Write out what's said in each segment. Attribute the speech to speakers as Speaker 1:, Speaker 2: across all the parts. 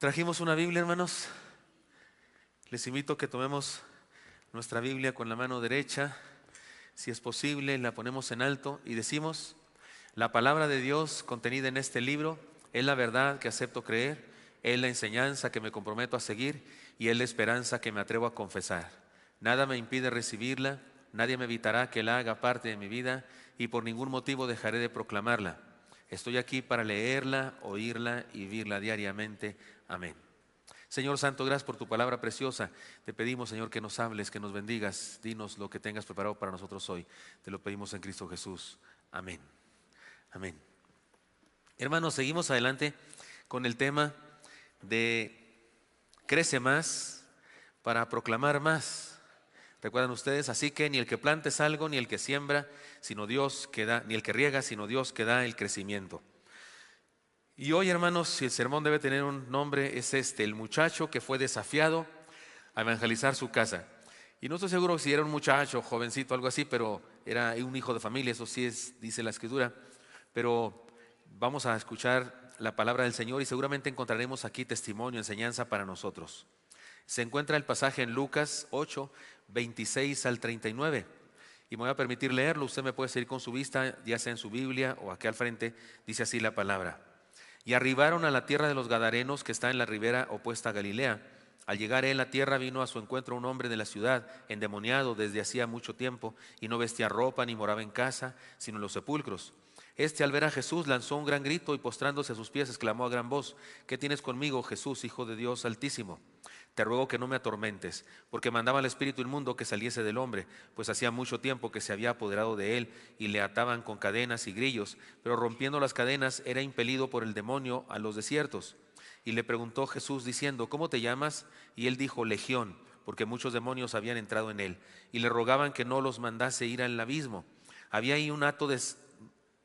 Speaker 1: Trajimos una Biblia, hermanos. Les invito a que tomemos nuestra Biblia con la mano derecha. Si es posible, la ponemos en alto y decimos: la palabra de Dios contenida en este libro es la verdad que acepto creer, es la enseñanza que me comprometo a seguir y es la esperanza que me atrevo a confesar. Nada me impide recibirla, nadie me evitará que la haga parte de mi vida y por ningún motivo dejaré de proclamarla. Estoy aquí para leerla, oírla y vivirla diariamente. Amén. Señor Santo, gracias por tu palabra preciosa. Te pedimos, Señor, que nos hables, que nos bendigas. Dinos lo que tengas preparado para nosotros hoy. Te lo pedimos en Cristo Jesús. Amén. Amén. Hermanos, seguimos adelante con el tema de crece más para proclamar más. ¿Recuerdan ustedes? Así que ni el que planta es algo, ni el que siembra, sino Dios que da, ni el que riega, sino Dios que da el crecimiento. Y hoy, hermanos, si el sermón debe tener un nombre, es este: el muchacho que fue desafiado a evangelizar su casa. Y no estoy seguro si era un muchacho, jovencito, algo así, pero era un hijo de familia, eso sí es, dice la Escritura. Pero vamos a escuchar la palabra del Señor y seguramente encontraremos aquí testimonio, enseñanza para nosotros. Se encuentra el pasaje en Lucas 8, 26 al 39. Y me voy a permitir leerlo. Usted me puede seguir con su vista, ya sea en su Biblia o aquí al frente. Dice así la palabra: y arribaron a la tierra de los Gadarenos, que está en la ribera opuesta a Galilea. Al llegar él a tierra, vino a su encuentro un hombre de la ciudad, endemoniado desde hacía mucho tiempo, y no vestía ropa ni moraba en casa, sino en los sepulcros. Este, al ver a Jesús, lanzó un gran grito y postrándose a sus pies exclamó a gran voz: ¿qué tienes conmigo, Jesús, Hijo de Dios Altísimo? Te ruego que no me atormentes, porque mandaba al espíritu inmundo que saliese del hombre, pues hacía mucho tiempo que se había apoderado de él, y le ataban con cadenas y grillos, pero rompiendo las cadenas era impelido por el demonio a los desiertos. Y le preguntó Jesús diciendo: ¿cómo te llamas? Y él dijo: Legión, porque muchos demonios habían entrado en él, y le rogaban que no los mandase ir al abismo. Había ahí un hato de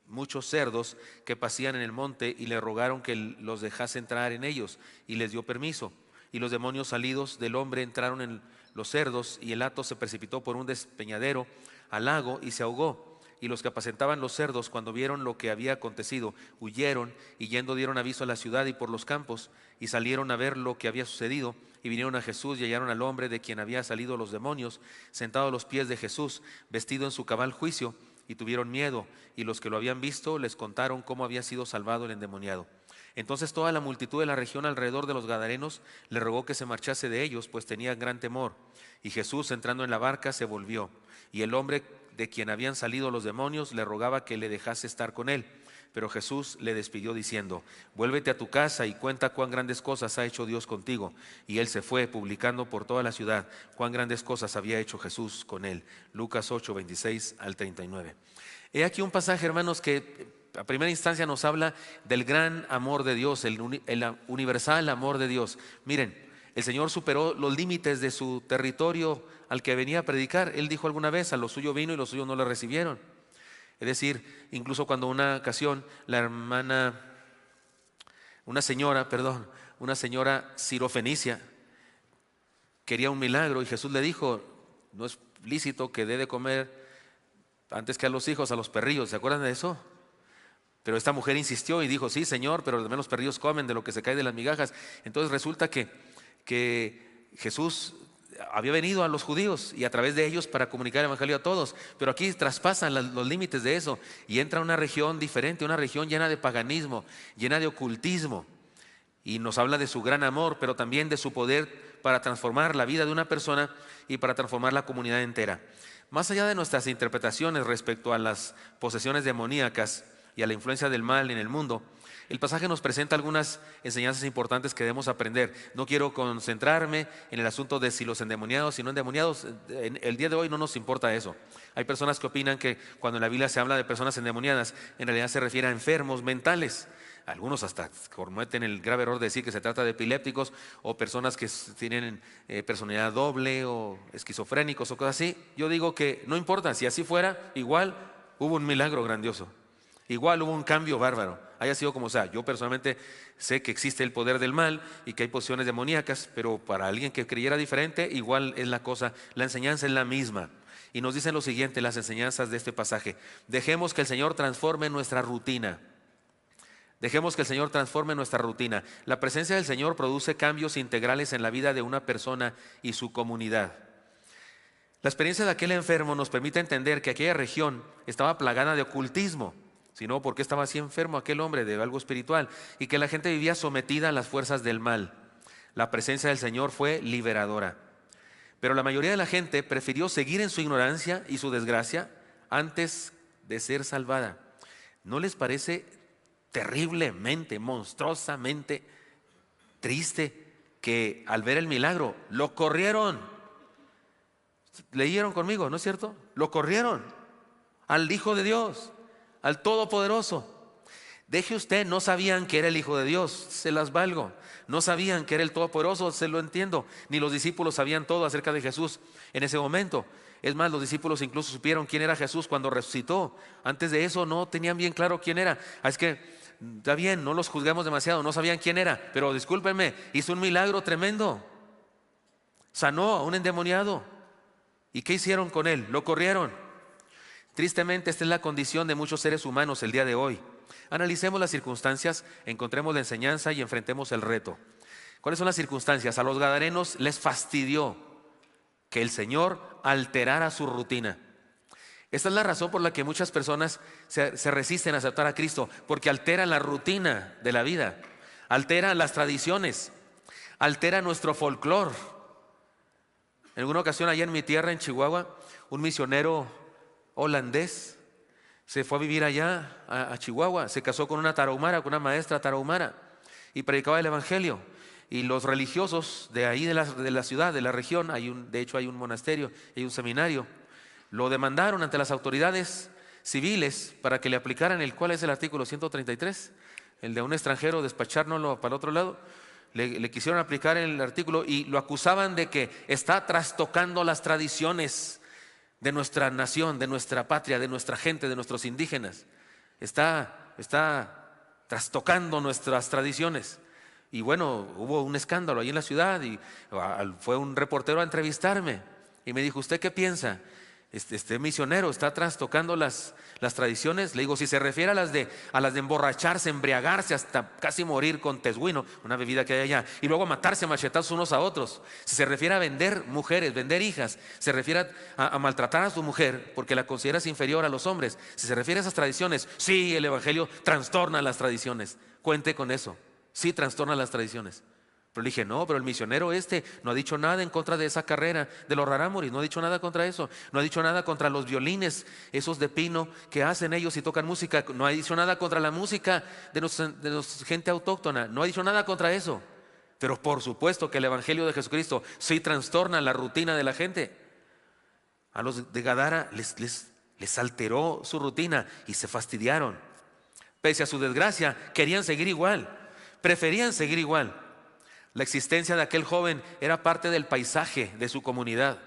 Speaker 1: muchos cerdos que pasían en el monte, y le rogaron que los dejase entrar en ellos, y les dio permiso. Y los demonios salidos del hombre entraron en los cerdos, y el hato se precipitó por un despeñadero al lago y se ahogó. Y los que apacentaban los cerdos, cuando vieron lo que había acontecido, huyeron, y yendo dieron aviso a la ciudad y por los campos, y salieron a ver lo que había sucedido. Y vinieron a Jesús y hallaron al hombre de quien había salido los demonios, sentado a los pies de Jesús, vestido en su cabal juicio, y tuvieron miedo. Y los que lo habían visto les contaron cómo había sido salvado el endemoniado. Entonces toda la multitud de la región alrededor de los Gadarenos le rogó que se marchase de ellos, pues tenían gran temor. Y Jesús, entrando en la barca, se volvió, y el hombre de quien habían salido los demonios le rogaba que le dejase estar con él. Pero Jesús le despidió diciendo: vuélvete a tu casa y cuenta cuán grandes cosas ha hecho Dios contigo. Y él se fue, publicando por toda la ciudad cuán grandes cosas había hecho Jesús con él. Lucas 8, 26 al 39. He aquí un pasaje, hermanos, que a primera instancia nos habla del gran amor de Dios, el universal amor de Dios. Miren, el Señor superó los límites de su territorio al que venía a predicar. Él dijo alguna vez: a lo suyo vino y los suyos no le recibieron. Es decir, incluso cuando una ocasión una señora sirofenicia quería un milagro, y Jesús le dijo: no es lícito que dé de comer antes que a los hijos, a los perrillos. ¿Se acuerdan de eso? Pero esta mujer insistió y dijo: sí, Señor, pero también los perrillos comen de lo que se cae de las migajas. Entonces resulta que Jesús había venido a los judíos y a través de ellos para comunicar el evangelio a todos, pero aquí traspasan los límites de eso y entra a una región diferente, una región llena de paganismo, llena de ocultismo, y nos habla de su gran amor, pero también de su poder para transformar la vida de una persona y para transformar la comunidad entera. Más allá de nuestras interpretaciones respecto a las posesiones demoníacas y a la influencia del mal en el mundo, el pasaje nos presenta algunas enseñanzas importantes que debemos aprender. No quiero concentrarme en el asunto de si los endemoniados, si no endemoniados. El día de hoy no nos importa eso. Hay personas que opinan que cuando en la Biblia se habla de personas endemoniadas, en realidad se refiere a enfermos mentales. Algunos hasta cometen el grave error de decir que se trata de epilépticos o personas que tienen personalidad doble o esquizofrénicos o cosas así. Yo digo que no importa, si así fuera, igual hubo un milagro grandioso. Igual hubo un cambio bárbaro, haya sido como sea. Yo personalmente sé que existe el poder del mal y que hay posesiones demoníacas, pero para alguien que creyera diferente, igual es la cosa, la enseñanza es la misma. Y nos dicen lo siguiente las enseñanzas de este pasaje: dejemos que el Señor transforme nuestra rutina. Dejemos que el Señor transforme nuestra rutina. La presencia del Señor produce cambios integrales en la vida de una persona y su comunidad. La experiencia de aquel enfermo nos permite entender que aquella región estaba plagada de ocultismo, sino porque estaba así enfermo aquel hombre de algo espiritual, y que la gente vivía sometida a las fuerzas del mal. La presencia del Señor fue liberadora. Pero la mayoría de la gente prefirió seguir en su ignorancia y su desgracia antes de ser salvada. ¿No les parece terriblemente, monstruosamente triste que al ver el milagro lo corrieron? Leyeron conmigo, ¿no es cierto? Lo corrieron al Hijo de Dios, al Todopoderoso. Deje usted, no sabían que era el Hijo de Dios, se las valgo. No sabían que era el Todopoderoso, se lo entiendo. Ni los discípulos sabían todo acerca de Jesús en ese momento. Es más, los discípulos incluso supieron quién era Jesús cuando resucitó. Antes de eso no tenían bien claro quién era. Es que está bien, no los juzgamos demasiado, no sabían quién era. Pero discúlpenme, hizo un milagro tremendo. Sanó a un endemoniado. ¿Y qué hicieron con él? Lo corrieron. Tristemente, esta es la condición de muchos seres humanos el día de hoy. Analicemos las circunstancias, encontremos la enseñanza y enfrentemos el reto. ¿Cuáles son las circunstancias? A los gadarenos les fastidió que el Señor alterara su rutina. Esta es la razón por la que muchas personas se resisten a aceptar a Cristo, porque altera la rutina de la vida, altera las tradiciones, altera nuestro folclore. En alguna ocasión allá en mi tierra, en Chihuahua, un misionero holandés se fue a vivir allá a Chihuahua, se casó con una tarahumara, con una maestra tarahumara, y predicaba el evangelio. Y los religiosos de ahí de la ciudad, de la región, de hecho hay un monasterio, hay un seminario, lo demandaron ante las autoridades civiles para que le aplicaran ¿cuál es el artículo 133? El de un extranjero despachárnoslo para el otro lado. Le quisieron aplicar el artículo y lo acusaban de que está trastocando las tradiciones de nuestra nación, de nuestra patria, de nuestra gente, de nuestros indígenas. Está trastocando nuestras tradiciones. Y bueno, hubo un escándalo ahí en la ciudad y fue un reportero a entrevistarme y me dijo: ¿usted qué piensa? Este misionero está trastocando las tradiciones. Le digo, si se refiere a las de emborracharse, embriagarse hasta casi morir con tesguino, una bebida que hay allá, y luego matarse a machetazos unos a otros. Si se refiere a vender mujeres, vender hijas, se refiere a maltratar a su mujer porque la consideras inferior a los hombres. Si se refiere a esas tradiciones, sí, el evangelio trastorna las tradiciones. Cuente con eso. Sí, trastorna las tradiciones. Pero le dije, no, pero el misionero no ha dicho nada en contra de esa carrera de los rarámuris, no ha dicho nada contra eso, no ha dicho nada contra los violines, esos de pino que hacen ellos y tocan música, no ha dicho nada contra la música de nuestra gente autóctona, no ha dicho nada contra eso. Pero por supuesto que el evangelio de Jesucristo sí trastorna la rutina de la gente. A los de Gadara les alteró su rutina y se fastidiaron. Pese a su desgracia, querían seguir igual, preferían seguir igual. La existencia de aquel joven era parte del paisaje de su comunidad,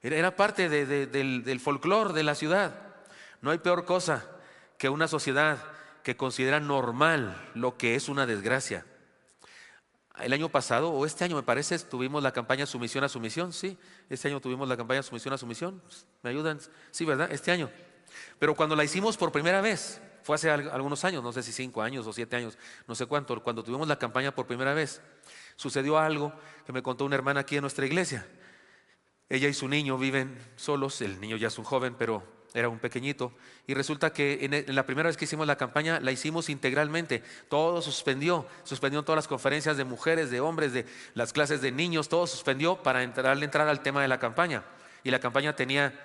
Speaker 1: era parte del folclore de la ciudad. No hay peor cosa que una sociedad que considera normal lo que es una desgracia. El año pasado, o este año me parece, tuvimos la campaña Sumisión a Sumisión. Sí, este año tuvimos la campaña Sumisión a Sumisión. ¿Me ayudan? Sí, ¿verdad? Este año. Pero cuando la hicimos por primera vez, fue hace algunos años, no sé si 5 años o 7 años, no sé cuánto, cuando tuvimos la campaña por primera vez, sucedió algo que me contó una hermana aquí en nuestra iglesia. Ella y su niño viven solos, el niño ya es un joven, pero era un pequeñito, y resulta que en la primera vez que hicimos la campaña, la hicimos integralmente, todo suspendió todas las conferencias de mujeres, de hombres, de las clases de niños, todo suspendió para darle entrada al tema de la campaña. Y la campaña tenía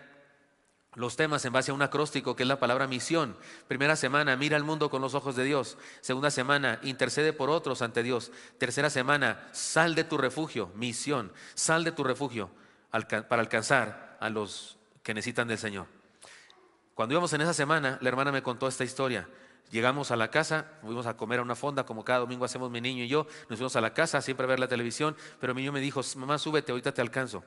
Speaker 1: los temas en base a un acróstico que es la palabra misión. Primera semana, mira al mundo con los ojos de Dios. Segunda semana, intercede por otros ante Dios. Tercera semana, sal de tu refugio, misión. Sal de tu refugio para alcanzar a los que necesitan del Señor. Cuando íbamos en esa semana, la hermana me contó esta historia. Llegamos a la casa, fuimos a comer a una fonda, como cada domingo hacemos mi niño y yo. Nos fuimos a la casa siempre a ver la televisión, pero mi niño me dijo: mamá, súbete, ahorita te alcanzo.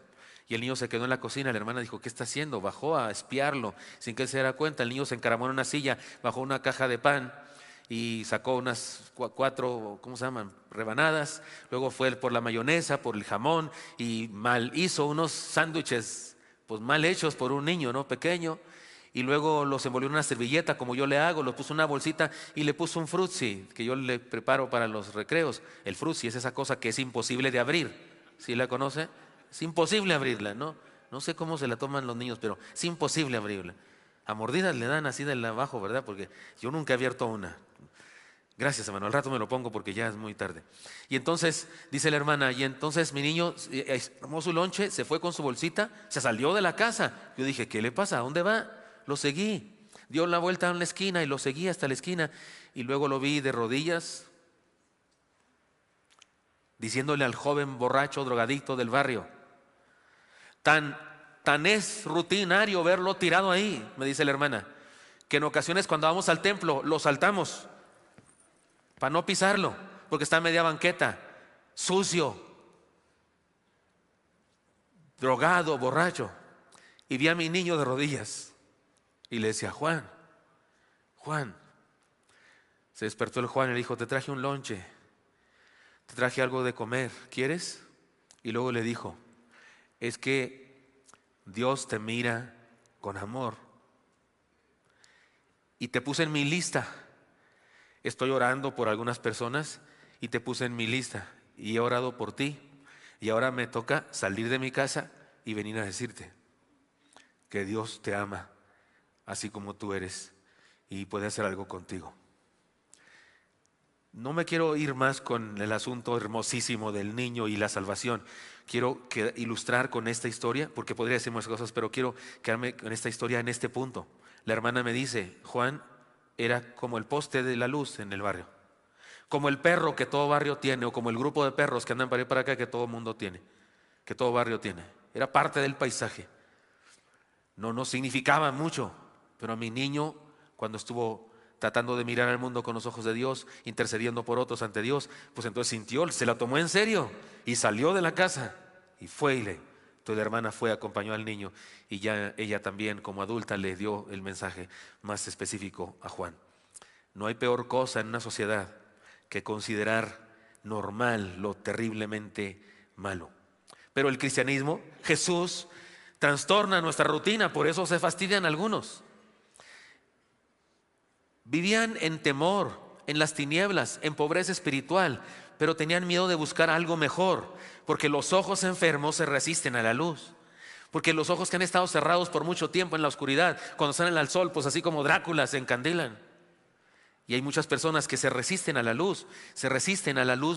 Speaker 1: Y el niño se quedó en la cocina. La hermana dijo: ¿qué está haciendo? Bajó a espiarlo sin que él se diera cuenta. El niño se encaramó en una silla, bajó una caja de pan y sacó unas 4, ¿cómo se llaman?, rebanadas. Luego fue por la mayonesa, por el jamón, y hizo unos sándwiches pues mal hechos por un niño, ¿no?, pequeño. y luego los envolvió en una servilleta como yo le hago, los puso en una bolsita y le puso un frutzi que yo le preparo para los recreos. El frutzi es esa cosa que es imposible de abrir. ¿Sí la conoce? Es imposible abrirla, ¿no? No sé cómo se la toman los niños, pero es imposible abrirla. A mordidas le dan así de abajo, ¿verdad? Porque yo nunca he abierto una. Gracias, hermano, al rato me lo pongo porque ya es muy tarde. Y entonces, dice la hermana, y entonces mi niño tomó su lonche, se fue con su bolsita, se salió de la casa. Yo dije, ¿qué le pasa? ¿A dónde va? Lo seguí. Dio la vuelta en la esquina y lo seguí hasta la esquina. Y luego lo vi de rodillas, diciéndole al joven borracho, drogadicto del barrio, tan es rutinario verlo tirado ahí, me dice la hermana, que en ocasiones cuando vamos al templo lo saltamos para no pisarlo, porque está en media banqueta, sucio, drogado, borracho. Y vi a mi niño de rodillas y le decía, Juan, Juan. Se despertó el Juan y le dijo, te traje un lonche, te traje algo de comer, ¿quieres? Y luego le dijo, es que Dios te mira con amor y te puse en mi lista. Estoy orando por algunas personas y te puse en mi lista y he orado por ti y ahora me toca salir de mi casa y venir a decirte que Dios te ama así como tú eres y puede hacer algo contigo. No me quiero ir más con el asunto hermosísimo del niño y la salvación. Quiero ilustrar con esta historia, porque podría decir muchas cosas, pero quiero quedarme con esta historia en este punto. La hermana me dice, Juan era como el poste de la luz en el barrio, como el perro que todo barrio tiene, o como el grupo de perros que andan para allá y para acá que todo mundo tiene, que todo barrio tiene. Era parte del paisaje. No significaba mucho, pero a mi niño, cuando estuvo tratando de mirar al mundo con los ojos de Dios, intercediendo por otros ante Dios, pues entonces sintió, se la tomó en serio y salió de la casa y fue entonces la hermana fue, acompañó al niño y ya ella también como adulta le dio el mensaje más específico a Juan. No hay peor cosa en una sociedad que considerar normal lo terriblemente malo. Pero el cristianismo, Jesús, trastorna nuestra rutina, por eso se fastidian algunos. Vivían en temor, en las tinieblas, en pobreza espiritual, pero tenían miedo de buscar algo mejor, porque los ojos enfermos se resisten a la luz. Porque los ojos que han estado cerrados por mucho tiempo en la oscuridad, cuando salen al sol, pues así como Drácula se encandilan. Y hay muchas personas que se resisten a la luz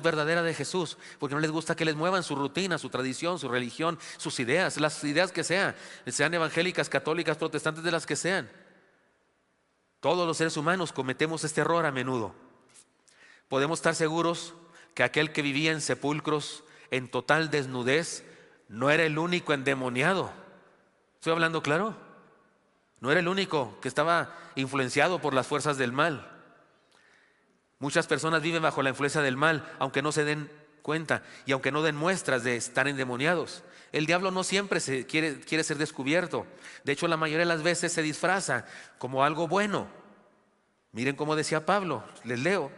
Speaker 1: verdadera de Jesús, porque no les gusta que les muevan su rutina, su tradición, su religión, sus ideas, las ideas que sean evangélicas, católicas, protestantes, de las que sean. Todos los seres humanos cometemos este error a menudo. Podemos estar seguros que aquel que vivía en sepulcros en total desnudez no era el único endemoniado. ¿Estoy hablando claro? No era el único que estaba influenciado por las fuerzas del mal. Muchas personas viven bajo la influencia del mal, aunque no se den cuenta y aunque no den muestras de estar endemoniados. El diablo no siempre quiere ser descubierto. De hecho, la mayoría de las veces se disfraza como algo bueno. Miren cómo decía Pablo, les leo,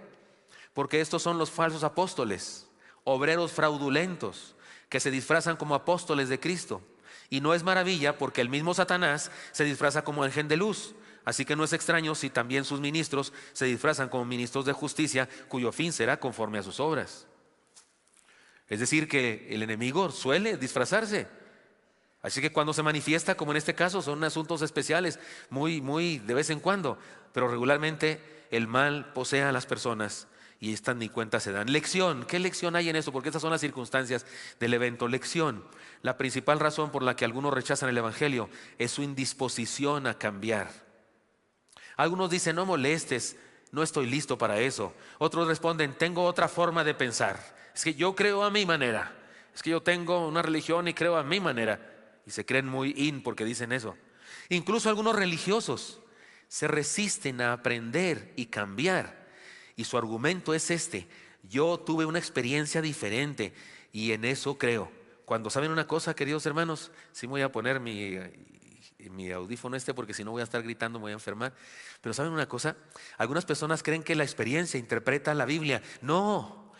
Speaker 1: porque estos son los falsos apóstoles, obreros fraudulentos, que se disfrazan como apóstoles de Cristo. Y no es maravilla, porque el mismo Satanás se disfraza como ángel de luz. Así que no es extraño si también sus ministros se disfrazan como ministros de justicia, cuyo fin será conforme a sus obras. Es decir, que el enemigo suele disfrazarse. Así que cuando se manifiesta, como en este caso, son asuntos especiales, muy de vez en cuando. Pero regularmente el mal posee a las personas y estas ni cuenta se dan. Lección, ¿qué lección hay en esto? Porque estas son las circunstancias del evento. Lección, la principal razón por la que algunos rechazan el evangelio es su indisposición a cambiar. Algunos dicen, no molestes, no estoy listo para eso. Otros responden, tengo otra forma de pensar. Es que yo creo a mi manera. Es que yo tengo una religión y creo a mi manera. Y se creen muy porque dicen eso. Incluso algunos religiosos se resisten a aprender y cambiar. Y su argumento es este: yo tuve una experiencia diferente y en eso creo. Cuando saben una cosa, queridos hermanos, sí me voy a poner mi audífono porque si no voy a estar gritando, me voy a enfermar. Pero ¿saben una cosa? Algunas personas creen que la experiencia interpreta la Biblia. No,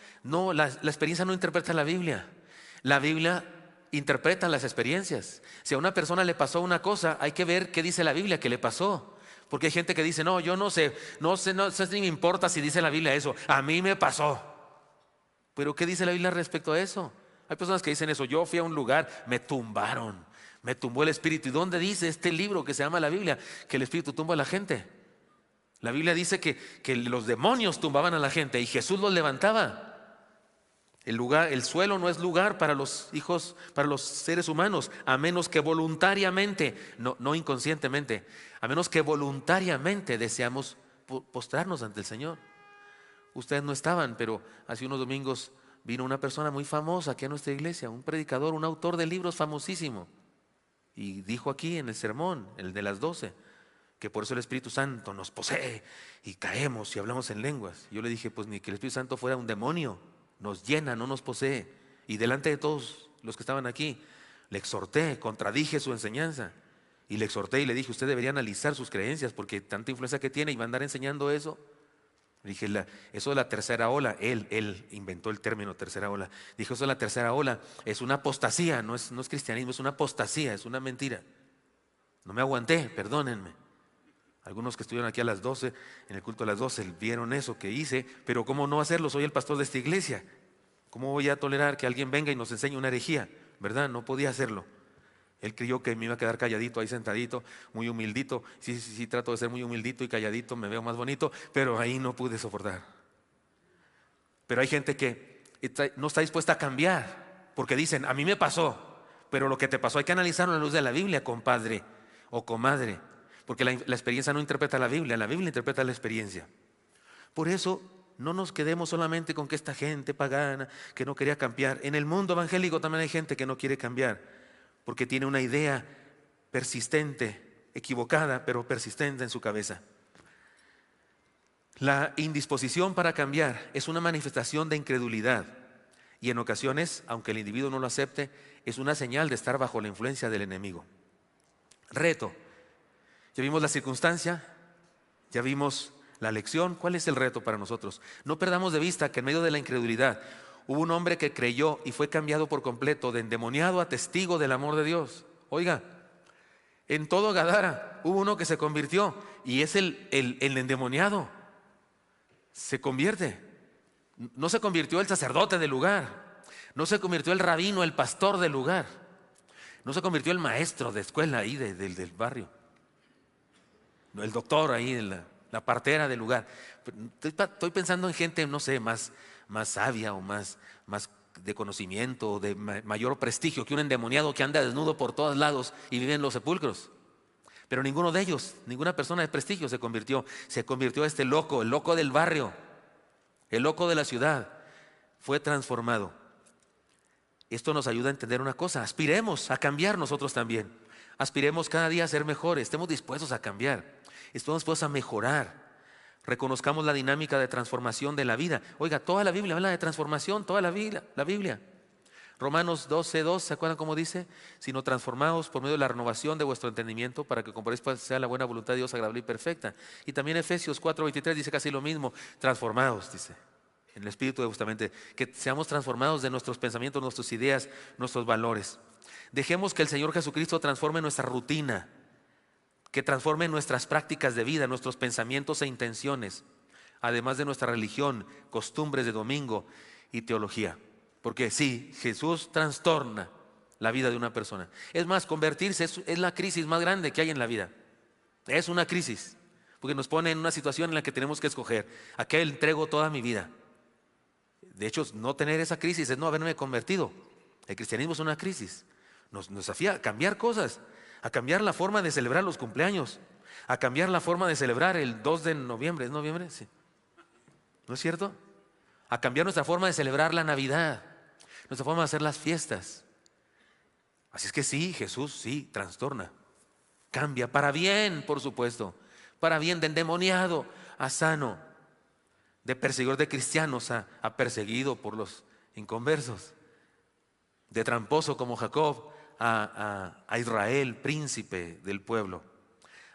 Speaker 1: la experiencia no interpreta la Biblia. La Biblia interpreta las experiencias. Si a una persona le pasó una cosa, hay que ver qué dice la Biblia que le pasó. Porque hay gente que dice, no, yo no sé, ni me importa si dice la Biblia eso, a mí me pasó. Pero ¿qué dice la Biblia respecto a eso? Hay personas que dicen eso, yo fui a un lugar, me tumbaron, me tumbó el espíritu. ¿Y dónde dice este libro que se llama la Biblia que el espíritu tumba a la gente? La Biblia dice que los demonios tumbaban a la gente y Jesús los levantaba. El suelo no es lugar para los hijos, para los seres humanos, a menos que voluntariamente, no inconscientemente, a menos que voluntariamente deseamos postrarnos ante el Señor. Ustedes no estaban, pero hace unos domingos vino una persona muy famosa aquí a nuestra iglesia, un predicador, un autor de libros famosísimo, y dijo aquí en el sermón, el de las 12, que por eso el Espíritu Santo nos posee y caemos y hablamos en lenguas. Yo le dije, pues ni que el Espíritu Santo fuera un demonio, nos llena, no nos posee. Y delante de todos los que estaban aquí, le exhorté, contradije su enseñanza. Y le exhorté y le dije, usted debería analizar sus creencias porque tanta influencia que tiene y va a andar enseñando eso. Le dije, eso de la tercera ola, él inventó el término tercera ola. Dijo, eso de la tercera ola es una apostasía, no es cristianismo, es una apostasía, es una mentira. No me aguanté, perdónenme. Algunos que estuvieron aquí a las 12, en el culto a las 12, vieron eso que hice, pero ¿cómo no hacerlo? Soy el pastor de esta iglesia. ¿Cómo voy a tolerar que alguien venga y nos enseñe una herejía? ¿Verdad? No podía hacerlo. Él creyó que me iba a quedar calladito ahí sentadito, muy humildito. Sí, trato de ser muy humildito y calladito, me veo más bonito, pero ahí no pude soportar. Pero hay gente que no está dispuesta a cambiar, porque dicen, a mí me pasó, pero lo que te pasó hay que analizarlo a la luz de la Biblia, compadre o comadre. Porque la experiencia no interpreta la Biblia interpreta la experiencia. Por eso no nos quedemos solamente con que esta gente pagana que no quería cambiar. En el mundo evangélico también hay gente que no quiere cambiar porque tiene una idea persistente, equivocada, pero persistente en su cabeza. La indisposición para cambiar es una manifestación de incredulidad y en ocasiones, aunque el individuo no lo acepte, es una señal de estar bajo la influencia del enemigo. Reto. Ya vimos la circunstancia, ya vimos la lección. ¿Cuál es el reto para nosotros? No perdamos de vista que en medio de la incredulidad hubo un hombre que creyó y fue cambiado por completo de endemoniado a testigo del amor de Dios. Oiga, en todo Gadara hubo uno que se convirtió y es el endemoniado. Se convierte. No se convirtió el sacerdote del lugar, no se convirtió el rabino, el pastor del lugar, no se convirtió el maestro de escuela ahí del barrio, el doctor ahí, la partera del lugar. Estoy pensando en gente, no sé, más sabia o más de conocimiento o de mayor prestigio que un endemoniado que anda desnudo por todos lados y vive en los sepulcros. Pero ninguno de ellos, ninguna persona de prestigio se convirtió. Se convirtió este loco, el loco del barrio, el loco de la ciudad. Fue transformado. Esto nos ayuda a entender una cosa: aspiremos a cambiar nosotros también. Aspiremos cada día a ser mejores. Estemos dispuestos a cambiar. Estemos dispuestos a mejorar. Reconozcamos la dinámica de transformación de la vida. Oiga, toda la Biblia habla de transformación, toda la Biblia. Romanos 12:2, ¿se acuerdan cómo dice? Sino transformados por medio de la renovación de vuestro entendimiento para que comprobéis cuál sea la buena voluntad de Dios, agradable y perfecta. Y también Efesios 4:23 dice casi lo mismo: transformados, dice, en el espíritu de vuestra mente, que seamos transformados de nuestros pensamientos, nuestras ideas, nuestros valores. Dejemos que el Señor Jesucristo transforme nuestra rutina, que transforme nuestras prácticas de vida, nuestros pensamientos e intenciones, además de nuestra religión, costumbres de domingo y teología. Porque sí, Jesús trastorna la vida de una persona. Es más, convertirse es la crisis más grande que hay en la vida. Es una crisis, porque nos pone en una situación en la que tenemos que escoger: ¿a qué entrego toda mi vida? De hecho, no tener esa crisis es no haberme convertido. El cristianismo es una crisis. Nos desafía a cambiar cosas, a cambiar la forma de celebrar los cumpleaños, a cambiar la forma de celebrar el 2 de noviembre. ¿Es noviembre? Sí. ¿No es cierto? A cambiar nuestra forma de celebrar la Navidad, nuestra forma de hacer las fiestas. Así es que sí, Jesús sí trastorna, cambia para bien, por supuesto, para bien, de endemoniado a sano, de perseguidor de cristianos a perseguido por los inconversos, de tramposo como Jacob a Israel, príncipe del pueblo.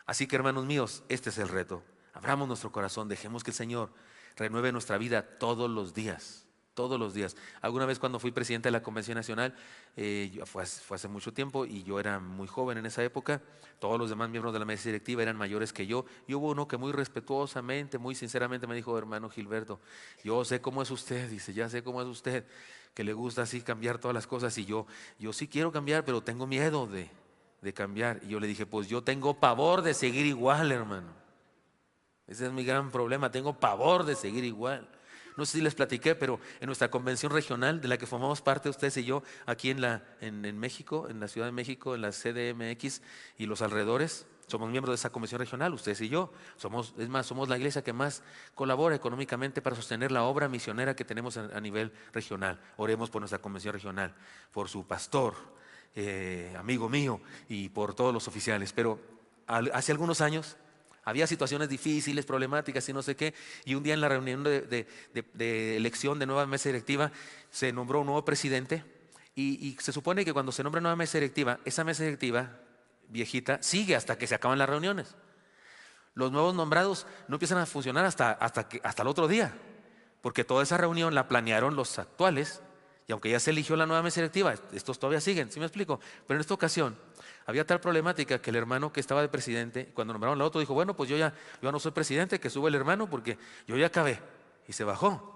Speaker 1: Así que, hermanos míos, este es el reto. Abramos nuestro corazón, dejemos que el Señor renueve nuestra vida todos los días. Todos los días. Alguna vez cuando fui presidente de la Convención Nacional, fue hace mucho tiempo y yo era muy joven en esa época. Todos los demás miembros de la mesa directiva eran mayores que yo. Y hubo uno que muy respetuosamente, muy sinceramente me dijo: hermano Gilberto, yo sé cómo es usted, dice, ya sé cómo es usted, que le gusta así cambiar todas las cosas. Y yo sí quiero cambiar, pero tengo miedo de cambiar. Y yo le dije: pues yo tengo pavor de seguir igual, hermano. Ese es mi gran problema, tengo pavor de seguir igual. No sé si les platiqué, pero en nuestra convención regional, de la que formamos parte ustedes y yo, aquí en México, en la Ciudad de México, en la CDMX y los alrededores, somos miembros de esa convención regional, ustedes y yo. Somos la iglesia que más colabora económicamente para sostener la obra misionera que tenemos a nivel regional. Oremos por nuestra convención regional, por su pastor, amigo mío, y por todos los oficiales. Pero hace algunos años había situaciones difíciles, problemáticas y no sé qué. Y un día en la reunión de elección de nueva mesa directiva se nombró un nuevo presidente. Y se supone que cuando se nombra nueva mesa directiva, esa mesa directiva viejita sigue hasta que se acaban las reuniones. Los nuevos nombrados no empiezan a funcionar hasta el otro día, porque toda esa reunión la planearon los actuales. Y aunque ya se eligió la nueva mesa directiva, estos todavía siguen, ¿sí me explico? Pero en esta ocasión había tal problemática que el hermano que estaba de presidente, cuando nombraron al otro, dijo: bueno, pues yo no soy presidente, que sube el hermano porque yo ya acabé. Y se bajó.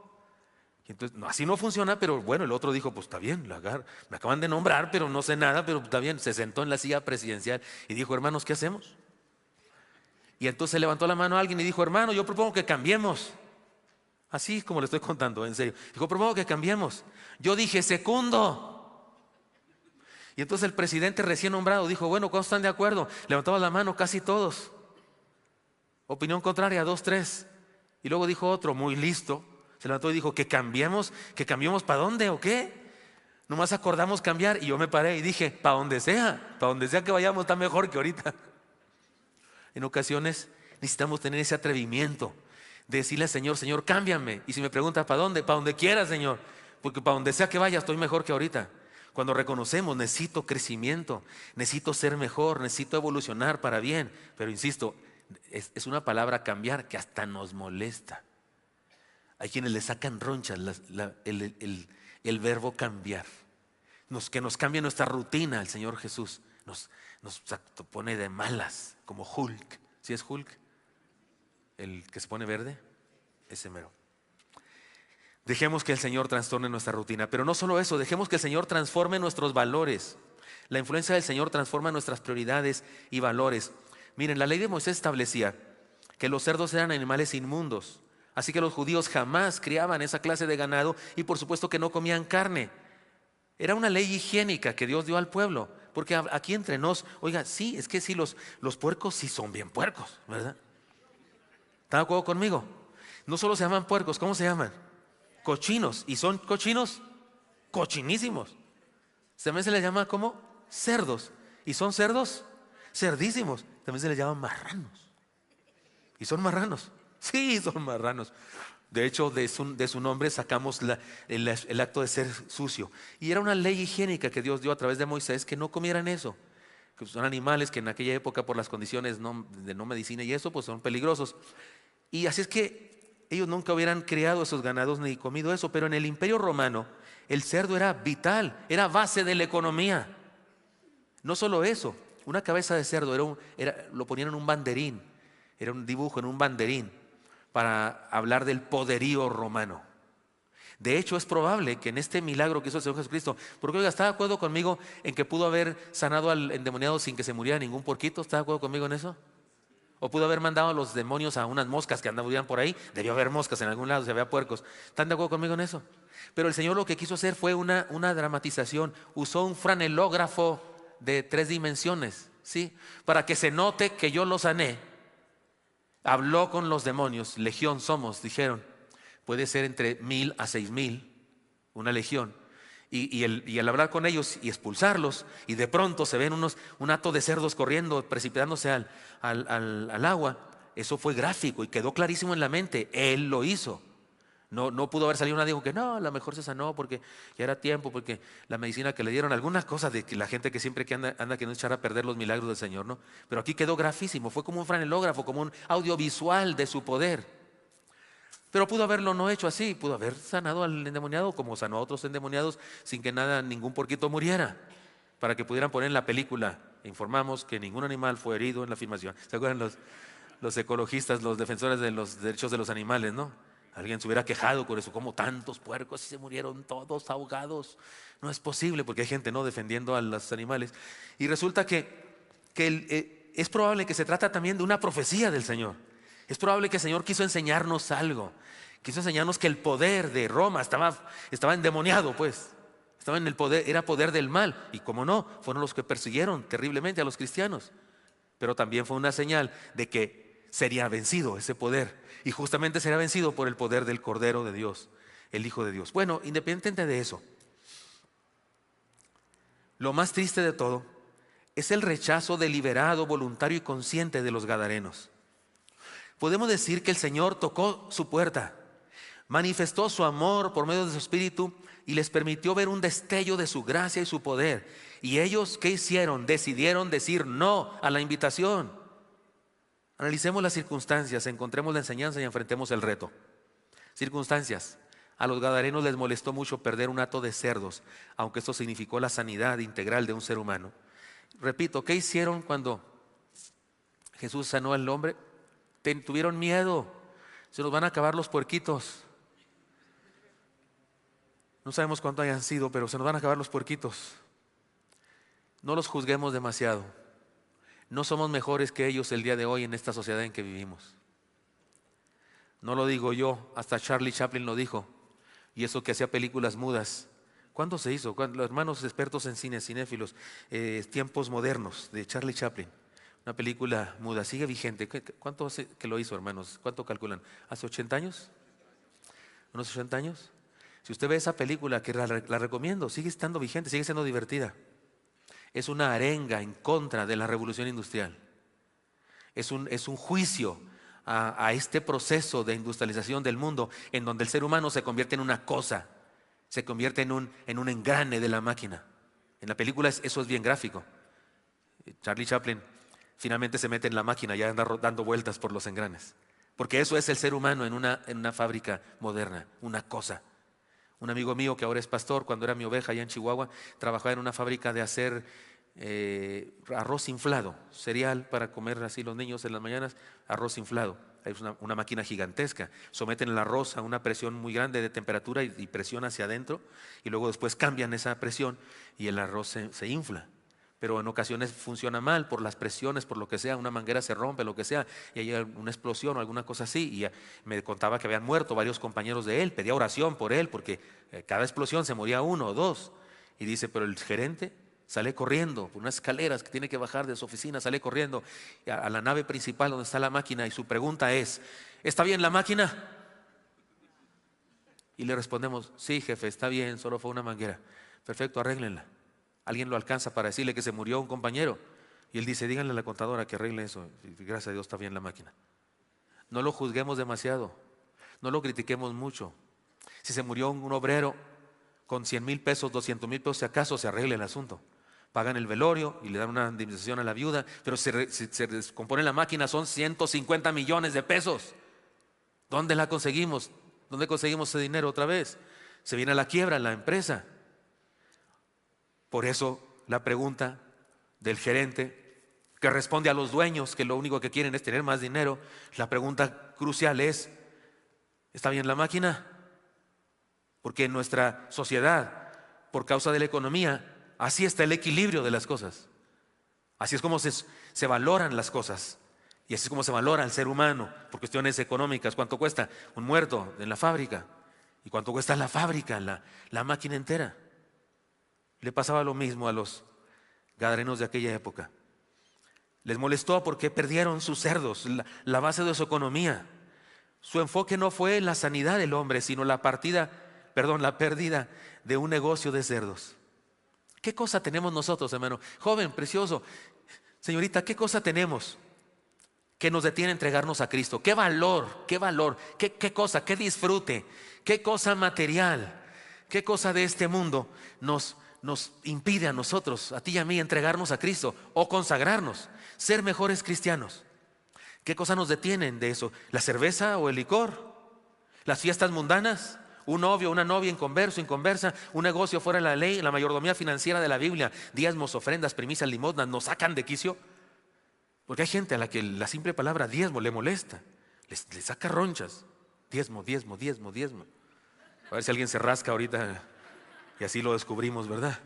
Speaker 1: Y entonces, no, así no funciona, pero bueno, el otro dijo: pues está bien, me acaban de nombrar, pero no sé nada, pero está bien. Se sentó en la silla presidencial y dijo: hermanos, ¿qué hacemos? Y entonces levantó la mano a alguien y dijo: hermano, yo propongo que cambiemos. Así como le estoy contando, en serio. Dijo: propongo que cambiemos. Yo dije: secundo. Y entonces el presidente recién nombrado dijo: bueno, ¿cuántos están de acuerdo? Levantaban la mano casi todos. Opinión contraria, 2, 3. Y luego dijo otro, muy listo, se levantó y dijo: ¿que cambiemos para dónde o qué? Nomás acordamos cambiar. Y yo me paré y dije: para donde sea que vayamos está mejor que ahorita. En ocasiones necesitamos tener ese atrevimiento de decirle al Señor: Señor, cámbiame. Y si me pregunta ¿para dónde? Para donde quiera, Señor, porque para donde sea que vaya estoy mejor que ahorita. Cuando reconocemos: necesito crecimiento, necesito ser mejor, necesito evolucionar para bien. Pero insisto, es una palabra cambiar que hasta nos molesta. Hay quienes le sacan ronchas el verbo cambiar. Que nos cambie nuestra rutina. El Señor Jesús nos pone de malas, como Hulk. ¿Sí es Hulk? El que se pone verde, ese mero. Dejemos que el Señor trastorne nuestra rutina, pero no solo eso, dejemos que el Señor transforme nuestros valores. La influencia del Señor transforma nuestras prioridades y valores. Miren, la ley de Moisés establecía que los cerdos eran animales inmundos, así que los judíos jamás criaban esa clase de ganado y por supuesto que no comían carne. Era una ley higiénica que Dios dio al pueblo, porque aquí entre nos, oiga, sí, es que sí, los puercos sí son bien puercos, ¿verdad? ¿Está de acuerdo conmigo? No solo se llaman puercos, ¿cómo se llaman? Cochinos. ¿Y son cochinos? Cochinísimos. También se les llama como cerdos. ¿Y son cerdos? Cerdísimos. También se les llama marranos. ¿Y son marranos? Sí, son marranos. De hecho, de su nombre sacamos el acto de ser sucio. Y era una ley higiénica que Dios dio a través de Moisés, que no comieran eso. Que son animales que en aquella época, por las condiciones de no medicina y eso, pues son peligrosos. Y así es que ellos nunca hubieran criado esos ganados ni comido eso. Pero en el Imperio Romano el cerdo era vital, era base de la economía. No solo eso, una cabeza de cerdo lo ponían en un banderín. Era un dibujo en un banderín para hablar del poderío romano. De hecho, es probable que en este milagro que hizo el Señor Jesucristo, porque oiga, ¿está de acuerdo conmigo en que pudo haber sanado al endemoniado sin que se muriera ningún porquito? ¿Está de acuerdo conmigo en eso? O pudo haber mandado a los demonios a unas moscas que andaban por ahí. Debió haber moscas en algún lado, si había puercos. ¿Están de acuerdo conmigo en eso? Pero el Señor lo que quiso hacer fue una dramatización. Usó un franelógrafo de 3 dimensiones, ¿sí? Para que se note que yo lo sané. Habló con los demonios. Legión somos, dijeron. Puede ser entre 1000 a 6000, una legión. Y al hablar con ellos y expulsarlos, y de pronto se ven un hato de cerdos corriendo, precipitándose al agua. Eso fue gráfico y quedó clarísimo en la mente. Él lo hizo. No pudo haber salido una dijo que no, a lo mejor se sanó porque ya era tiempo, porque la medicina que le dieron, algunas cosas de que la gente que siempre que anda queriendo echar a perder los milagros del Señor, ¿no? Pero aquí quedó grafísimo, fue como un franelógrafo, como un audiovisual de su poder. Pero pudo haberlo no hecho así, pudo haber sanado al endemoniado como sanó a otros endemoniados sin que ningún porquito muriera, para que pudieran poner en la película: informamos que ningún animal fue herido en la filmación. ¿Se acuerdan los ecologistas, los defensores de los derechos de los animales, no? Alguien se hubiera quejado por eso: como tantos puercos y se murieron todos ahogados. No es posible, porque hay gente no defendiendo a los animales. Y resulta que es probable que se trata también de una profecía del Señor. Es probable que el Señor quiso enseñarnos algo. Quiso enseñarnos que el poder de Roma estaba endemoniado, pues. Estaba en el poder, era poder del mal. Y como no, fueron los que persiguieron terriblemente a los cristianos. Pero también fue una señal de que sería vencido ese poder. Y justamente será vencido por el poder del Cordero de Dios, el Hijo de Dios. Bueno, independientemente de eso, lo más triste de todo es el rechazo deliberado, voluntario y consciente de los gadarenos. Podemos decir que el Señor tocó su puerta, manifestó su amor por medio de su Espíritu y les permitió ver un destello de su gracia y su poder. Y ellos, ¿qué hicieron? Decidieron decir no a la invitación. Analicemos las circunstancias, encontremos la enseñanza y enfrentemos el reto. Circunstancias. A los gadarenos les molestó mucho perder un hato de cerdos, aunque esto significó la sanidad integral de un ser humano. Repito, ¿qué hicieron cuando Jesús sanó al hombre? Tuvieron miedo. Se nos van a acabar los puerquitos. No sabemos cuánto hayan sido, pero se nos van a acabar los puerquitos. No los juzguemos demasiado. No somos mejores que ellos el día de hoy en esta sociedad en que vivimos. No lo digo yo, hasta Charlie Chaplin lo dijo. Y eso que hacía películas mudas. ¿Cuándo se hizo? Los hermanos expertos en cine, cinéfilos, Tiempos Modernos, de Charlie Chaplin. Una película muda, sigue vigente. ¿Cuánto hace que lo hizo, hermanos? ¿Cuánto calculan? ¿Hace 80 años? ¿Unos 80 años? Si usted ve esa película, que la recomiendo, sigue estando vigente, sigue siendo divertida. Es una arenga en contra de la revolución industrial. Es un juicio a este proceso de industrialización del mundo, en donde el ser humano se convierte en una cosa, se convierte en un engrane de la máquina. En la película eso es bien gráfico. Charlie Chaplin finalmente se mete en la máquina y anda dando vueltas por los engranes. Porque eso es el ser humano en una fábrica moderna, una cosa. Un amigo mío que ahora es pastor, cuando era mi oveja allá en Chihuahua, trabajaba en una fábrica de hacer arroz inflado, cereal para comer así los niños en las mañanas, arroz inflado. Es una máquina gigantesca. Someten el arroz a una presión muy grande de temperatura y presión hacia adentro, y luego después cambian esa presión y el arroz se infla. Pero en ocasiones funciona mal por las presiones, por lo que sea, una manguera se rompe, lo que sea, y hay una explosión o alguna cosa así. Y me contaba que habían muerto varios compañeros de él, pedía oración por él, porque cada explosión se moría uno o dos. Y dice, pero el gerente sale corriendo por unas escaleras que tiene que bajar de su oficina, sale corriendo a la nave principal donde está la máquina, y su pregunta es: ¿está bien la máquina? Y le respondemos: sí, jefe, está bien, solo fue una manguera. Perfecto, arréglenla. Alguien lo alcanza para decirle que se murió un compañero, y él dice: díganle a la contadora que arregle eso. Y gracias a Dios está bien la máquina. No lo juzguemos demasiado, no lo critiquemos mucho. Si se murió un obrero, con 100,000 pesos, 200,000 pesos, si acaso se arregle el asunto. Pagan el velorio y le dan una indemnización a la viuda, pero si se descompone la máquina son 150 millones de pesos. ¿Dónde la conseguimos? ¿Dónde conseguimos ese dinero otra vez? Se viene a la quiebra la empresa. Por eso la pregunta del gerente, que responde a los dueños, que lo único que quieren es tener más dinero, la pregunta crucial es: ¿está bien la máquina? Porque en nuestra sociedad, por causa de la economía, así está el equilibrio de las cosas. Así es como se valoran las cosas. Y así es como se valora al ser humano, por cuestiones económicas. ¿Cuánto cuesta un muerto en la fábrica? ¿Y cuánto cuesta la fábrica, la máquina entera? Le pasaba lo mismo a los gadarenos de aquella época. Les molestó porque perdieron sus cerdos, la base de su economía. Su enfoque no fue la sanidad del hombre, sino la pérdida de un negocio de cerdos. ¿Qué cosa tenemos nosotros, hermano? Joven, precioso, señorita, ¿qué cosa tenemos que nos detiene a entregarnos a Cristo? ¿Qué valor, qué cosa, qué disfrute, qué cosa material, qué cosa de este mundo nos impide a nosotros, a ti y a mí, entregarnos a Cristo o consagrarnos, ser mejores cristianos? ¿Qué cosa nos detienen de eso? ¿La cerveza o el licor? Las fiestas mundanas, un novio, una novia inconversa, un negocio fuera de la ley, la mayordomía financiera de la Biblia, diezmos, ofrendas, primicias, limosnas, nos sacan de quicio. Porque hay gente a la que la simple palabra diezmo le molesta, le saca ronchas. Diezmo, diezmo, diezmo, diezmo. A ver si alguien se rasca ahorita y así lo descubrimos, ¿verdad?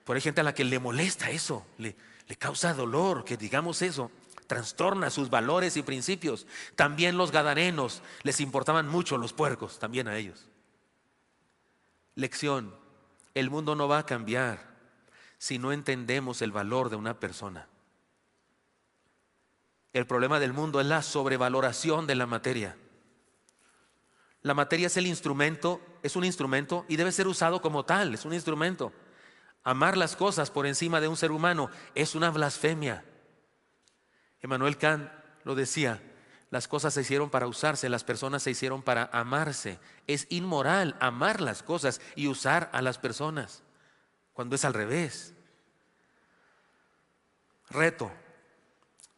Speaker 1: Pero hay gente a la que le molesta eso, le causa dolor que digamos eso, trastorna sus valores y principios. También los gadarenos les importaban mucho los puercos, también a ellos. Lección: el mundo no va a cambiar si no entendemos el valor de una persona. El problema del mundo es la sobrevaloración de la materia. La materia es el instrumento, es un instrumento y debe ser usado como tal, es un instrumento. Amar las cosas por encima de un ser humano es una blasfemia. Immanuel Kant lo decía: las cosas se hicieron para usarse, las personas se hicieron para amarse. Es inmoral amar las cosas y usar a las personas, cuando es al revés. Reto: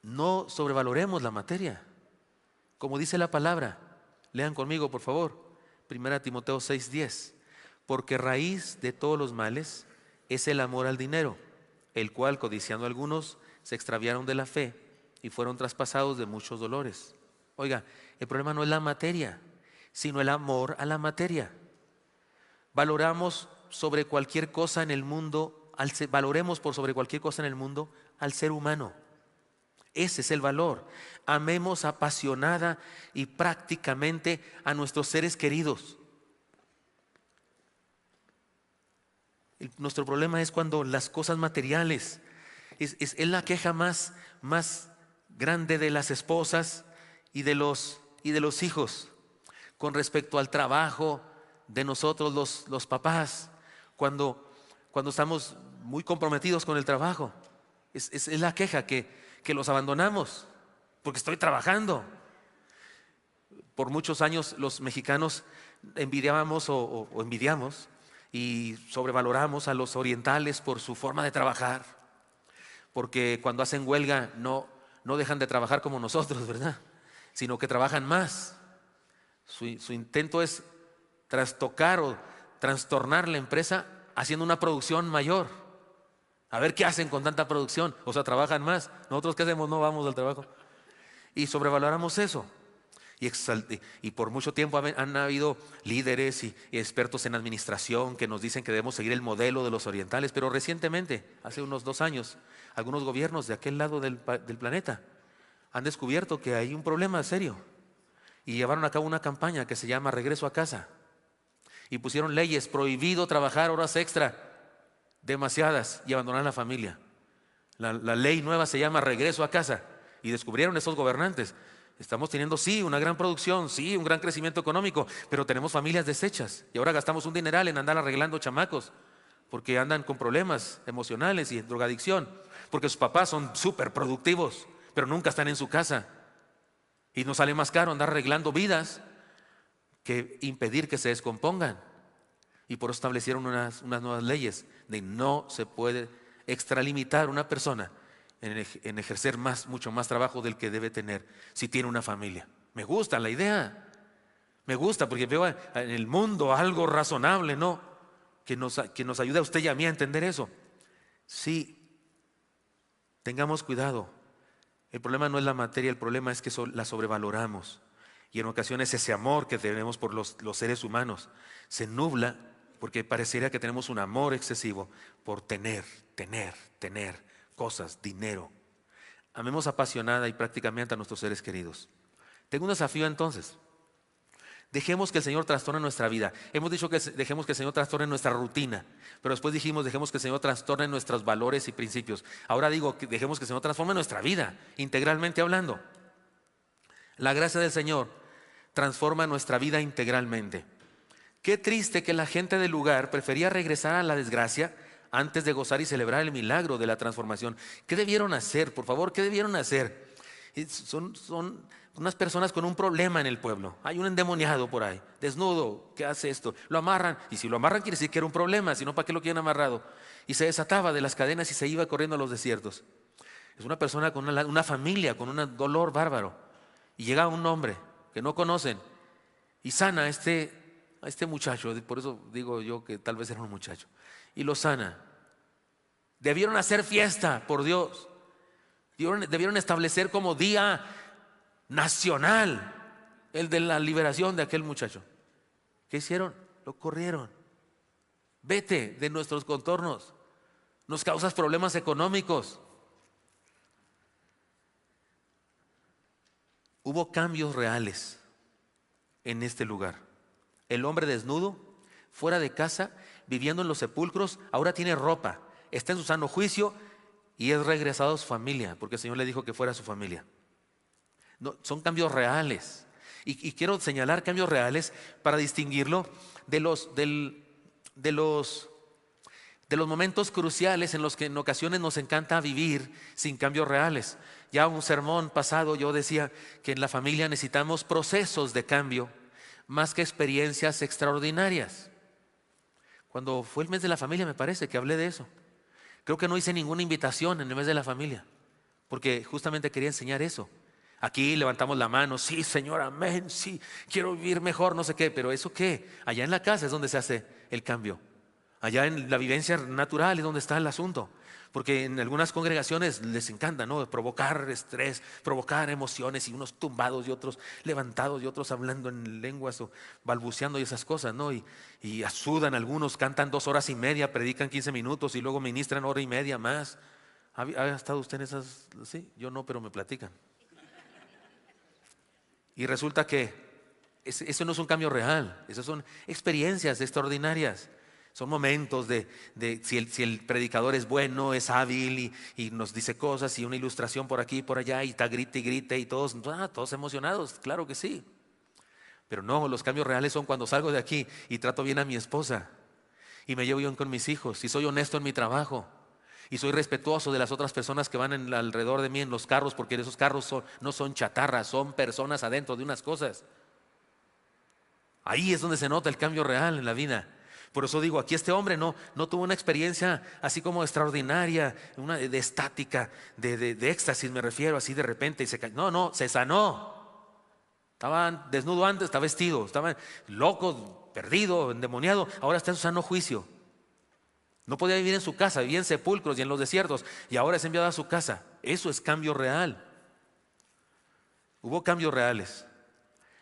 Speaker 1: no sobrevaloremos la materia. Como dice la palabra, lean conmigo por favor, 1 Timoteo 6:10. Porque raíz de todos los males es el amor al dinero, el cual, codiciando algunos, se extraviaron de la fe y fueron traspasados de muchos dolores. Oiga, el problema no es la materia, sino el amor a la materia. Valoramos sobre cualquier cosa en el mundo, valoremos por sobre cualquier cosa en el mundo al ser humano. Ese es el valor. Amemos apasionada y prácticamente a nuestros seres queridos. Nuestro problema es cuando las cosas materiales, es la queja más grande de las esposas y de los hijos con respecto al trabajo de nosotros los papás, cuando estamos muy comprometidos con el trabajo. Es la queja que los abandonamos porque estoy trabajando. Por muchos años los mexicanos envidiábamos o envidiamos y sobrevaloramos a los orientales por su forma de trabajar, porque cuando hacen huelga no dejan de trabajar como nosotros, ¿verdad? Sino que trabajan más. Su intento es trastocar o trastornar la empresa haciendo una producción mayor. A ver qué hacen con tanta producción. O sea, trabajan más. Nosotros, ¿qué hacemos? No vamos al trabajo. Y sobrevaloramos eso. Y por mucho tiempo han habido líderes y expertos en administración que nos dicen que debemos seguir el modelo de los orientales. Pero recientemente, hace unos 2 años, algunos gobiernos de aquel lado del planeta han descubierto que hay un problema serio y llevaron a cabo una campaña que se llama Regreso a Casa y pusieron leyes: prohibido trabajar horas extra, demasiadas, y abandonar la familia. La ley nueva se llama Regreso a Casa. Y descubrieron esos gobernantes: estamos teniendo sí una gran producción, sí un gran crecimiento económico, pero tenemos familias deshechas y ahora gastamos un dineral en andar arreglando chamacos porque andan con problemas emocionales y drogadicción, porque sus papás son súper productivos pero nunca están en su casa, y nos sale más caro andar arreglando vidas que impedir que se descompongan. Y por eso establecieron unas nuevas leyes de no se puede extralimitar una persona en ejercer mucho más trabajo del que debe tener si tiene una familia. Me gusta la idea, me gusta porque veo en el mundo algo razonable, ¿no? Que nos ayude a usted y a mí a entender eso. Sí, tengamos cuidado. El problema no es la materia, el problema es que la sobrevaloramos. Y en ocasiones ese amor que tenemos por los seres humanos se nubla porque parecería que tenemos un amor excesivo por tener cosas, dinero. Amemos apasionada y prácticamente a nuestros seres queridos. Tengo un desafío entonces. Dejemos que el Señor trastorne nuestra vida. Hemos dicho que dejemos que el Señor trastorne nuestra rutina, pero después dijimos dejemos que el Señor trastorne nuestros valores y principios. Ahora digo que dejemos que el Señor transforme nuestra vida, integralmente hablando. La gracia del Señor transforma nuestra vida integralmente. Qué triste que la gente del lugar prefería regresar a la desgracia antes de gozar y celebrar el milagro de la transformación. ¿Qué debieron hacer? Por favor, ¿qué debieron hacer? Son unas personas con un problema en el pueblo. Hay un endemoniado por ahí, desnudo, ¿qué hace esto? Lo amarran, y si lo amarran quiere decir que era un problema, si no, ¿para qué lo quieren amarrado? Y se desataba de las cadenas y se iba corriendo a los desiertos. Es una persona con una familia, con un dolor bárbaro. Y llega un hombre que no conocen y sana a este muchacho. Por eso digo yo que tal vez era un muchacho, y lo sana. Debieron hacer fiesta, por Dios. Debieron establecer como día nacional el de la liberación de aquel muchacho. ¿Qué hicieron? Lo corrieron. Vete de nuestros contornos, nos causas problemas económicos. Hubo cambios reales en este lugar. El hombre desnudo, fuera de casa, viviendo en los sepulcros, ahora tiene ropa, está en su sano juicio y es regresado a su familia, porque el Señor le dijo que fuera a su familia. No, son cambios reales. Y quiero señalar cambios reales para distinguirlo de los momentos cruciales en los que en ocasiones nos encanta vivir sin cambios reales. Ya un sermón pasado yo decía que en la familia necesitamos procesos de cambio más que experiencias extraordinarias. Cuando fue el mes de la familia, me parece que hablé de eso. Creo que no hice ninguna invitación en el mes de la familia, porque justamente quería enseñar eso. Aquí levantamos la mano, sí, Señor, amén, sí, quiero vivir mejor, no sé qué, pero ¿eso qué? Allá en la casa es donde se hace el cambio. Allá en la vivencia natural es donde está el asunto. Porque en algunas congregaciones les encanta, ¿no?, provocar estrés, provocar emociones, y unos tumbados y otros levantados y otros hablando en lenguas o balbuceando y esas cosas, ¿no? Y sudan algunos, cantan 2 horas y media, predican 15 minutos y luego ministran 1 hora y media más. ¿Ha estado usted en esas? Sí, yo no, pero me platican. Y resulta que eso no es un cambio real, esas son experiencias extraordinarias. Son momentos de si el predicador es bueno, es hábil y nos dice cosas y una ilustración por aquí y por allá y está grite y grite y todos emocionados, claro que sí. Pero no, los cambios reales son cuando salgo de aquí y trato bien a mi esposa y me llevo bien con mis hijos y soy honesto en mi trabajo y soy respetuoso de las otras personas que van alrededor de mí en los carros, porque esos carros no son chatarras, son personas adentro de unas cosas. Ahí es donde se nota el cambio real en la vida. Por eso digo, aquí este hombre no tuvo una experiencia así como extraordinaria, una de estática, de éxtasis me refiero, así de repente y se cayó. No, se sanó. Estaba desnudo antes, está vestido, estaba loco, perdido, endemoniado, ahora está en su sano juicio. No podía vivir en su casa, vivía en sepulcros y en los desiertos, y ahora es enviado a su casa. Eso es cambio real. Hubo cambios reales.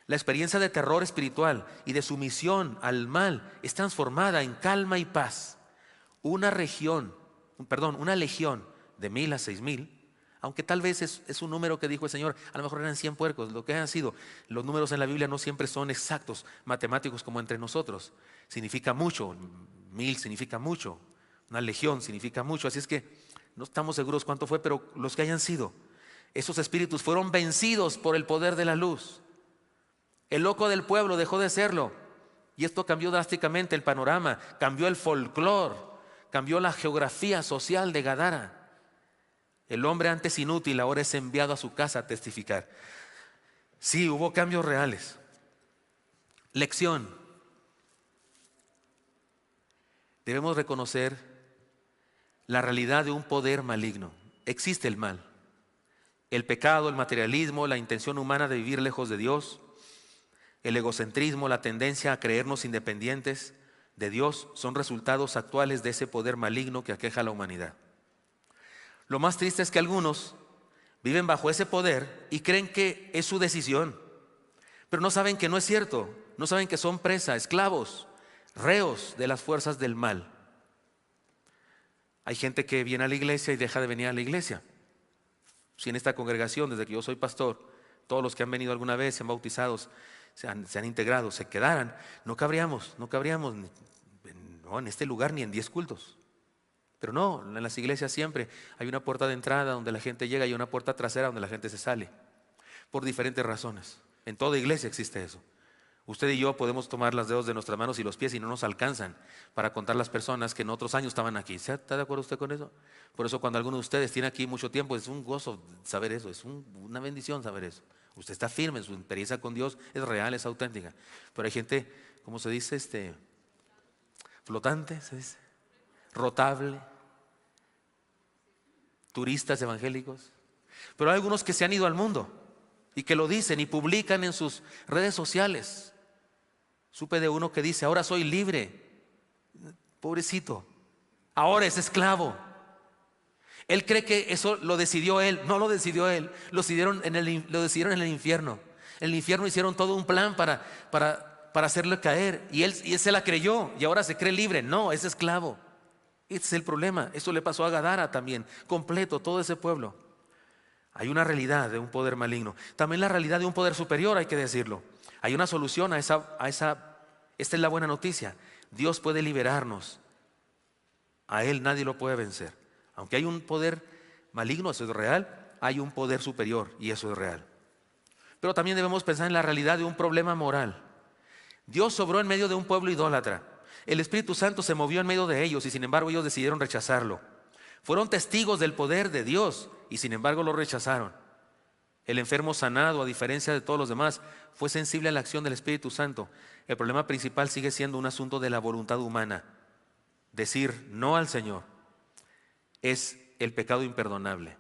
Speaker 1: La experiencia de terror espiritual y de sumisión al mal es transformada en calma y paz. Una legión de 1000 a 6000, aunque tal vez es un número que dijo el Señor, a lo mejor eran 100 puercos, lo que hayan sido. Los números en la Biblia no siempre son exactos, matemáticos como entre nosotros. Significa mucho, 1000 significa mucho, una legión significa mucho, así es que no estamos seguros cuánto fue, pero los que hayan sido, esos espíritus fueron vencidos por el poder de la luz. El loco del pueblo dejó de serlo. Y esto cambió drásticamente el panorama, cambió el folclore, cambió la geografía social de Gadara. El hombre antes inútil ahora es enviado a su casa a testificar. Sí, hubo cambios reales. Lección. Debemos reconocer la realidad de un poder maligno. Existe el mal. El pecado, el materialismo, la intención humana de vivir lejos de Dios, el egocentrismo, la tendencia a creernos independientes de Dios son resultados actuales de ese poder maligno que aqueja a la humanidad. Lo más triste es que algunos viven bajo ese poder y creen que es su decisión, pero no saben que no es cierto, no saben que son presa, esclavos, reos de las fuerzas del mal. Hay gente que viene a la iglesia y deja de venir a la iglesia. Si en esta congregación, desde que yo soy pastor, todos los que han venido alguna vez, se han bautizado, se han integrado, se quedaran, no cabríamos en este lugar ni en 10 cultos. Pero no, en las iglesias siempre hay una puerta de entrada donde la gente llega y una puerta trasera donde la gente se sale, por diferentes razones. En toda iglesia existe eso. Usted y yo podemos tomar los dedos de nuestras manos y los pies y no nos alcanzan para contar las personas que en otros años estaban aquí. ¿Está de acuerdo usted con eso? Por eso cuando alguno de ustedes tiene aquí mucho tiempo, es un gozo saber eso, es una bendición saber eso. Usted está firme, su experiencia con Dios es real, es auténtica. Pero hay gente, ¿cómo se dice? Flotante, se dice, rotable, turistas evangélicos. Pero hay algunos que se han ido al mundo y que lo dicen y publican en sus redes sociales. Supe de uno que dice, ahora soy libre. Pobrecito, ahora es esclavo. Él cree que eso lo decidió él. No lo decidió él, lo decidieron en el infierno. En el infierno hicieron todo un plan para hacerle caer, y él se la creyó y ahora se cree libre. No, es esclavo. Ese es el problema. Eso le pasó a Gadara también, completo, todo ese pueblo. Hay una realidad de un poder maligno, también la realidad de un poder superior, hay que decirlo. Hay una solución a esa. Esta es la buena noticia. Dios puede liberarnos. A Él nadie lo puede vencer. Aunque hay un poder maligno, eso es real, hay un poder superior y eso es real. Pero también debemos pensar en la realidad de un problema moral. Dios sobró en medio de un pueblo idólatra. El Espíritu Santo se movió en medio de ellos y sin embargo ellos decidieron rechazarlo. Fueron testigos del poder de Dios y sin embargo lo rechazaron. El enfermo sanado, a diferencia de todos los demás, fue sensible a la acción del Espíritu Santo. El problema principal sigue siendo un asunto de la voluntad humana. Decir no al Señor es el pecado imperdonable.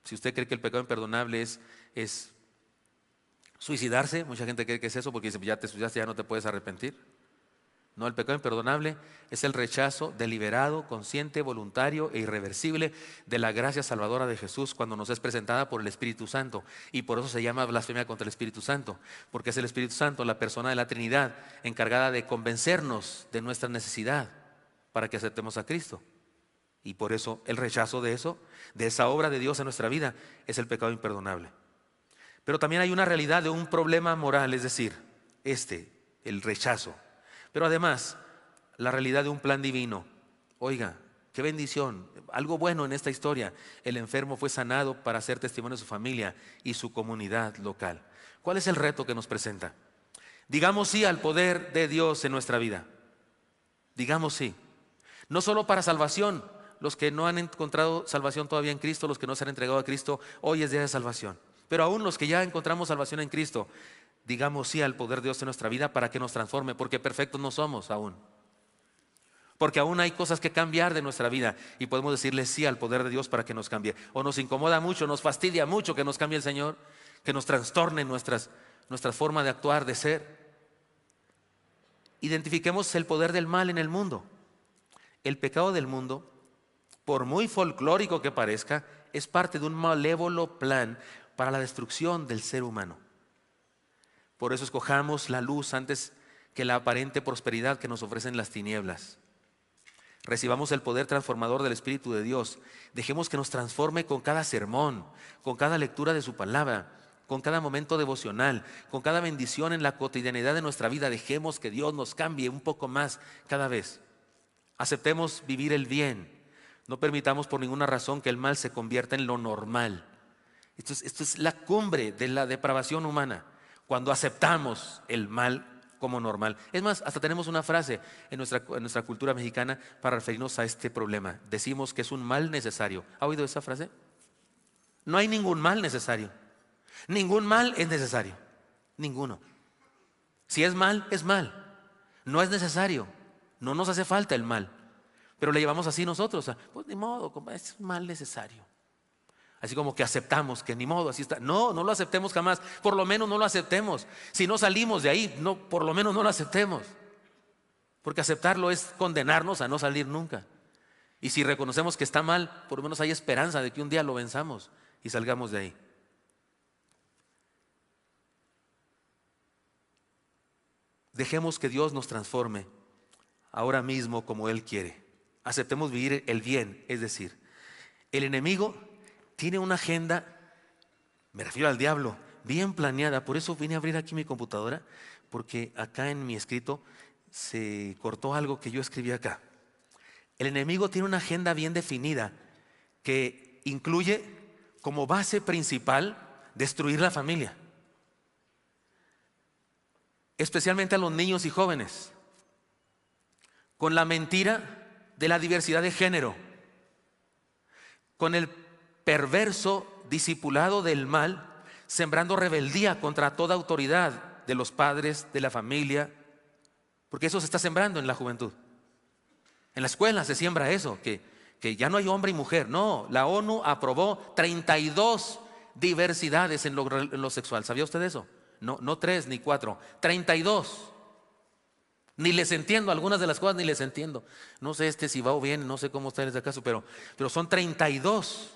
Speaker 1: Si usted cree que el pecado imperdonable es suicidarse, mucha gente cree que es eso porque dice, ya te suicidaste, ya no te puedes arrepentir. No, el pecado imperdonable es el rechazo deliberado, consciente, voluntario e irreversible de la gracia salvadora de Jesús cuando nos es presentada por el Espíritu Santo. Y por eso se llama blasfemia contra el Espíritu Santo, porque es el Espíritu Santo, la persona de la Trinidad, encargada de convencernos de nuestra necesidad para que aceptemos a Cristo. Y por eso el rechazo de eso, de esa obra de Dios en nuestra vida, es el pecado imperdonable. Pero también hay una realidad de un problema moral, es decir, el rechazo. Pero además, la realidad de un plan divino. Oiga, qué bendición, algo bueno en esta historia. El enfermo fue sanado para ser testimonio de su familia y su comunidad local. ¿Cuál es el reto que nos presenta? Digamos sí al poder de Dios en nuestra vida. Digamos sí. No solo para salvación. Los que no han encontrado salvación todavía en Cristo, los que no se han entregado a Cristo, hoy es día de salvación. Pero aún los que ya encontramos salvación en Cristo, digamos sí al poder de Dios en nuestra vida para que nos transforme, porque perfectos no somos aún. Porque aún hay cosas que cambiar de nuestra vida y podemos decirle sí al poder de Dios para que nos cambie. O nos incomoda mucho, nos fastidia mucho que nos cambie el Señor, que nos trastorne nuestra forma de actuar, de ser. Identifiquemos el poder del mal en el mundo. El pecado del mundo, por muy folclórico que parezca, es parte de un malévolo plan para la destrucción del ser humano. Por eso escojamos la luz antes que la aparente prosperidad que nos ofrecen las tinieblas. Recibamos el poder transformador del Espíritu de Dios. Dejemos que nos transforme con cada sermón, con cada lectura de su palabra, con cada momento devocional, con cada bendición en la cotidianidad de nuestra vida. Dejemos que Dios nos cambie un poco más cada vez. Aceptemos vivir el bien. No permitamos por ninguna razón que el mal se convierta en lo normal. Esto es la cumbre de la depravación humana, cuando aceptamos el mal como normal. Es más, hasta tenemos una frase en nuestra cultura mexicana para referirnos a este problema. Decimos que es un mal necesario. ¿Ha oído esa frase? No hay ningún mal necesario. Ningún mal es necesario. Ninguno. Si es mal, es mal. No es necesario. No nos hace falta el mal. Pero le llevamos así nosotros. Pues ni modo, es un mal necesario. Así como que aceptamos que ni modo, así está. No, no lo aceptemos jamás. Por lo menos no lo aceptemos. Si no salimos de ahí, no, por lo menos no lo aceptemos. Porque aceptarlo es condenarnos a no salir nunca. Y si reconocemos que está mal, por lo menos hay esperanza de que un día lo venzamos y salgamos de ahí. Dejemos que Dios nos transforme ahora mismo como Él quiere. Aceptemos vivir el bien, es decir, el enemigo tiene una agenda, me refiero al diablo, bien planeada. Por eso vine a abrir aquí mi computadora, porque acá en mi escrito se cortó algo que yo escribí acá. El enemigo tiene una agenda bien definida que incluye como base principal destruir la familia, especialmente a los niños y jóvenes, con la mentira de la diversidad de género, con el perverso discipulado del mal, sembrando rebeldía contra toda autoridad de los padres, de la familia, porque eso se está sembrando en la juventud. En la escuela se siembra eso, que ya no hay hombre y mujer. No, la ONU aprobó 32 diversidades en lo sexual. ¿Sabía usted eso? No 3 ni 4, 32. Ni les entiendo, algunas de las cosas ni les entiendo. No sé si va o viene, no sé cómo está en ese caso, pero son 32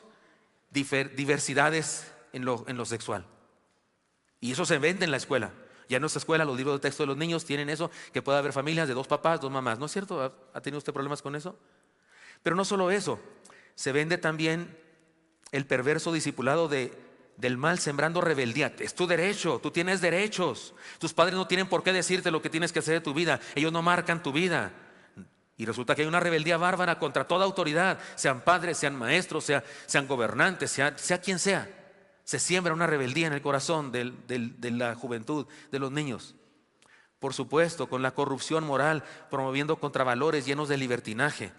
Speaker 1: diversidades en lo sexual. Y eso se vende en la escuela. Ya en nuestra escuela los libros de texto de los niños tienen eso, que puede haber familias de 2 papás, 2 mamás. ¿No es cierto? ¿Ha tenido usted problemas con eso? Pero no solo eso, se vende también el perverso discipulado del mal sembrando rebeldía. Es tu derecho, tú tienes derechos. Tus padres no tienen por qué decirte lo que tienes que hacer de tu vida. Ellos no marcan tu vida. Y resulta que hay una rebeldía bárbara contra toda autoridad, sean padres, sean maestros, sean gobernantes, sea quien sea. Se siembra una rebeldía en el corazón de la juventud, de los niños. Por supuesto, con la corrupción moral, promoviendo contravalores llenos de libertinaje,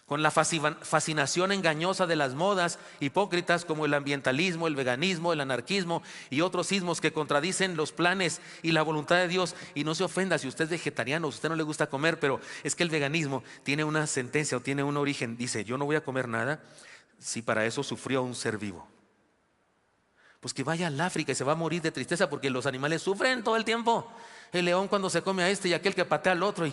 Speaker 1: con la fascinación engañosa de las modas hipócritas como el ambientalismo, el veganismo, el anarquismo y otros ismos que contradicen los planes y la voluntad de Dios. Y no se ofenda si usted es vegetariano, si a usted no le gusta comer, pero es que el veganismo tiene una sentencia o tiene un origen. Dice, yo no voy a comer nada si para eso sufrió un ser vivo. Pues que vaya al África y se va a morir de tristeza porque los animales sufren todo el tiempo. El león cuando se come a este y aquel que patea al otro.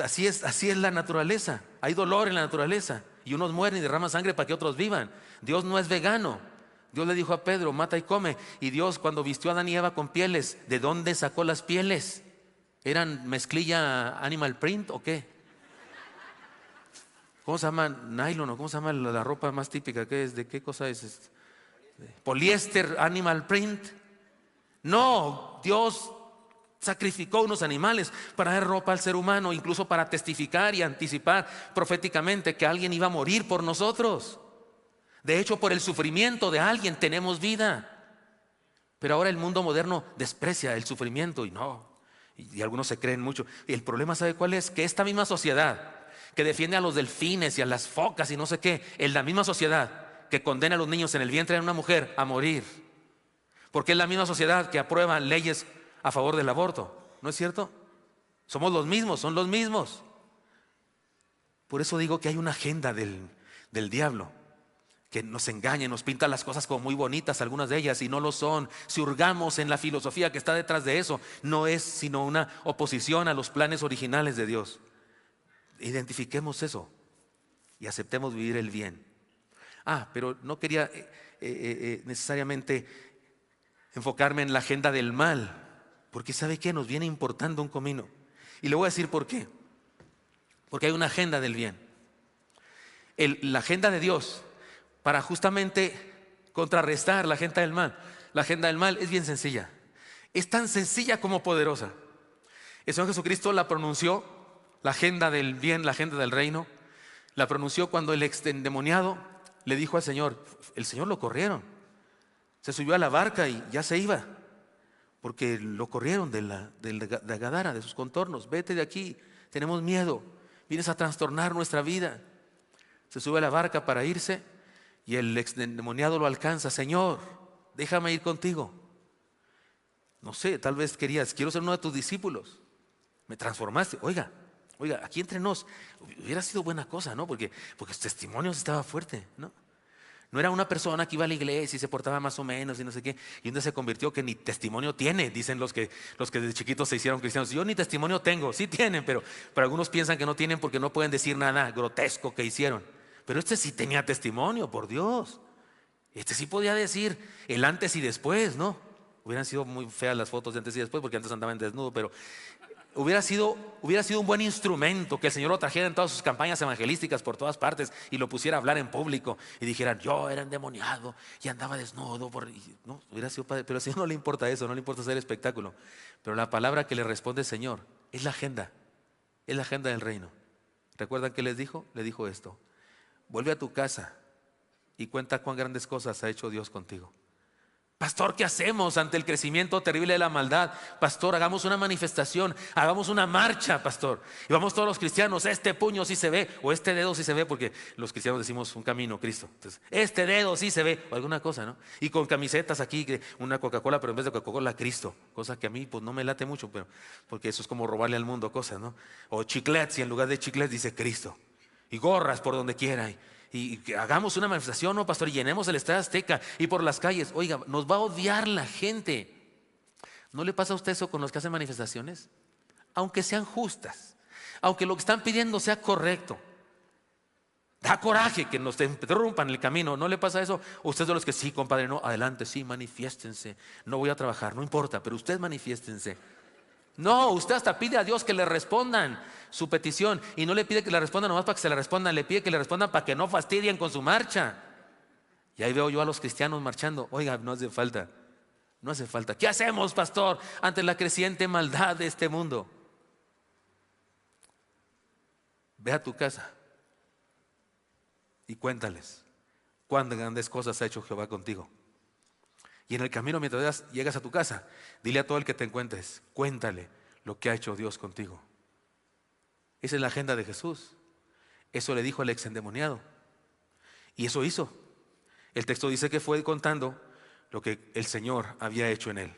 Speaker 1: Así es la naturaleza. Hay dolor en la naturaleza. Y unos mueren y derraman sangre para que otros vivan. Dios no es vegano. Dios le dijo a Pedro, mata y come. Y Dios cuando vistió a Adán y Eva con pieles, ¿de dónde sacó las pieles? ¿Eran mezclilla animal print o qué? ¿Cómo se llama? Nylon o cómo se llama la ropa más típica? ¿Qué es? ¿De qué cosa es? Poliéster, animal print. No, Dios sacrificó unos animales para dar ropa al ser humano, incluso para testificar y anticipar proféticamente que alguien iba a morir por nosotros. De hecho, por el sufrimiento de alguien tenemos vida. Pero ahora el mundo moderno desprecia el sufrimiento y algunos se creen mucho. Y el problema, ¿sabe cuál es? Que esta misma sociedad que defiende a los delfines y a las focas y no sé qué, es la misma sociedad que condena a los niños en el vientre de una mujer a morir. Porque es la misma sociedad que aprueba leyes a favor del aborto. ¿No es cierto? Somos los mismos, son los mismos. Por eso digo que hay una agenda del diablo que nos engaña, nos pinta las cosas como muy bonitas, algunas de ellas, y no lo son. Si hurgamos en la filosofía que está detrás de eso, no es sino una oposición a los planes originales de Dios. Identifiquemos eso y aceptemos vivir el bien. Pero no quería necesariamente enfocarme en la agenda del mal, porque ¿sabe qué? Nos viene importando un comino. Y le voy a decir por qué. Porque hay una agenda del bien. La agenda de Dios para justamente contrarrestar la agenda del mal. La agenda del mal es bien sencilla. Es tan sencilla como poderosa. El Señor Jesucristo la pronunció, la agenda del bien, la agenda del reino. La pronunció cuando el endemoniado le dijo al Señor, el Señor lo corrieron. Se subió a la barca y ya se iba. Porque lo corrieron de Gadara, de sus contornos. Vete de aquí, tenemos miedo. Vienes a trastornar nuestra vida. Se sube a la barca para irse y el endemoniado lo alcanza. Señor, déjame ir contigo. No sé, tal vez quiero ser uno de tus discípulos. Me transformaste. Oiga, aquí entre nos, hubiera sido buena cosa, ¿no? Porque su testimonio estaba fuerte, ¿no? No era una persona que iba a la iglesia y se portaba más o menos y no sé qué. Y un día se convirtió que ni testimonio tiene, dicen los que desde chiquitos se hicieron cristianos. Yo ni testimonio tengo, sí tienen, pero algunos piensan que no tienen porque no pueden decir nada grotesco que hicieron. Pero este sí tenía testimonio, por Dios. Este sí podía decir el antes y después, ¿no? Hubieran sido muy feas las fotos de antes y después porque antes andaba en desnudo, pero hubiera sido un buen instrumento que el Señor lo trajera en todas sus campañas evangelísticas por todas partes y lo pusiera a hablar en público y dijeran, yo era endemoniado y andaba desnudo. No, hubiera sido padre, pero al Señor no le importa eso, no le importa hacer espectáculo. Pero la palabra que le responde el Señor es la agenda del reino. ¿Recuerdan qué les dijo? Le dijo esto: vuelve a tu casa y cuenta cuán grandes cosas ha hecho Dios contigo. Pastor, ¿qué hacemos ante el crecimiento terrible de la maldad? Pastor, hagamos una manifestación, hagamos una marcha, pastor. Y vamos todos los cristianos, este puño sí se ve, o este dedo sí se ve, porque los cristianos decimos un camino, Cristo. Entonces, este dedo sí se ve, o alguna cosa, ¿no? Y con camisetas aquí, una Coca-Cola, pero en vez de Coca-Cola, Cristo. Cosa que a mí pues no me late mucho, pero porque eso es como robarle al mundo cosas, ¿no? O chiclets, y en lugar de chiclets dice Cristo. Y gorras por donde quiera. Y hagamos una manifestación, ¿no, pastor? Y llenemos el Estadio Azteca y por las calles. Oiga, nos va a odiar la gente. ¿No le pasa a usted eso con los que hacen manifestaciones? Aunque sean justas, Aunque lo que están pidiendo sea correcto. Da coraje que nos interrumpan el camino. ¿No le pasa eso? Ustedes de los que sí, compadre, no, adelante, sí, manifiéstense. No voy a trabajar, no importa, pero ustedes manifiéstense. No, usted hasta pide a Dios que le respondan su petición. Y no le pide que le respondan nomás para que se le respondan, le pide que le respondan para que no fastidien con su marcha. Y ahí veo yo a los cristianos marchando. Oiga, no hace falta, no hace falta. ¿Qué hacemos, pastor, ante la creciente maldad de este mundo? Ve a tu casa y cuéntales cuán grandes cosas ha hecho Jehová contigo. Y en el camino, mientras llegas a tu casa, dile a todo el que te encuentres, cuéntale lo que ha hecho Dios contigo. Esa es la agenda de Jesús. Eso le dijo al ex endemoniado. Y eso hizo. El texto dice que fue contando lo que el Señor había hecho en él.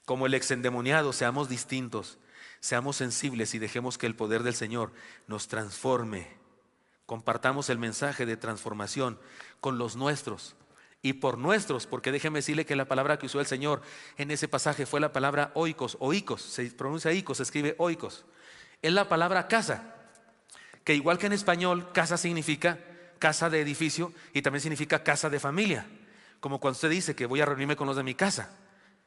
Speaker 1: Como el ex endemoniado, seamos distintos, seamos sensibles y dejemos que el poder del Señor nos transforme. Compartamos el mensaje de transformación con los nuestros y por nuestros, porque déjeme decirle que la palabra que usó el Señor en ese pasaje fue la palabra oikos, o oikos, se pronuncia oikos, se escribe oikos. Es la palabra casa, que igual que en español, casa significa casa de edificio y también significa casa de familia. Como cuando usted dice que voy a reunirme con los de mi casa,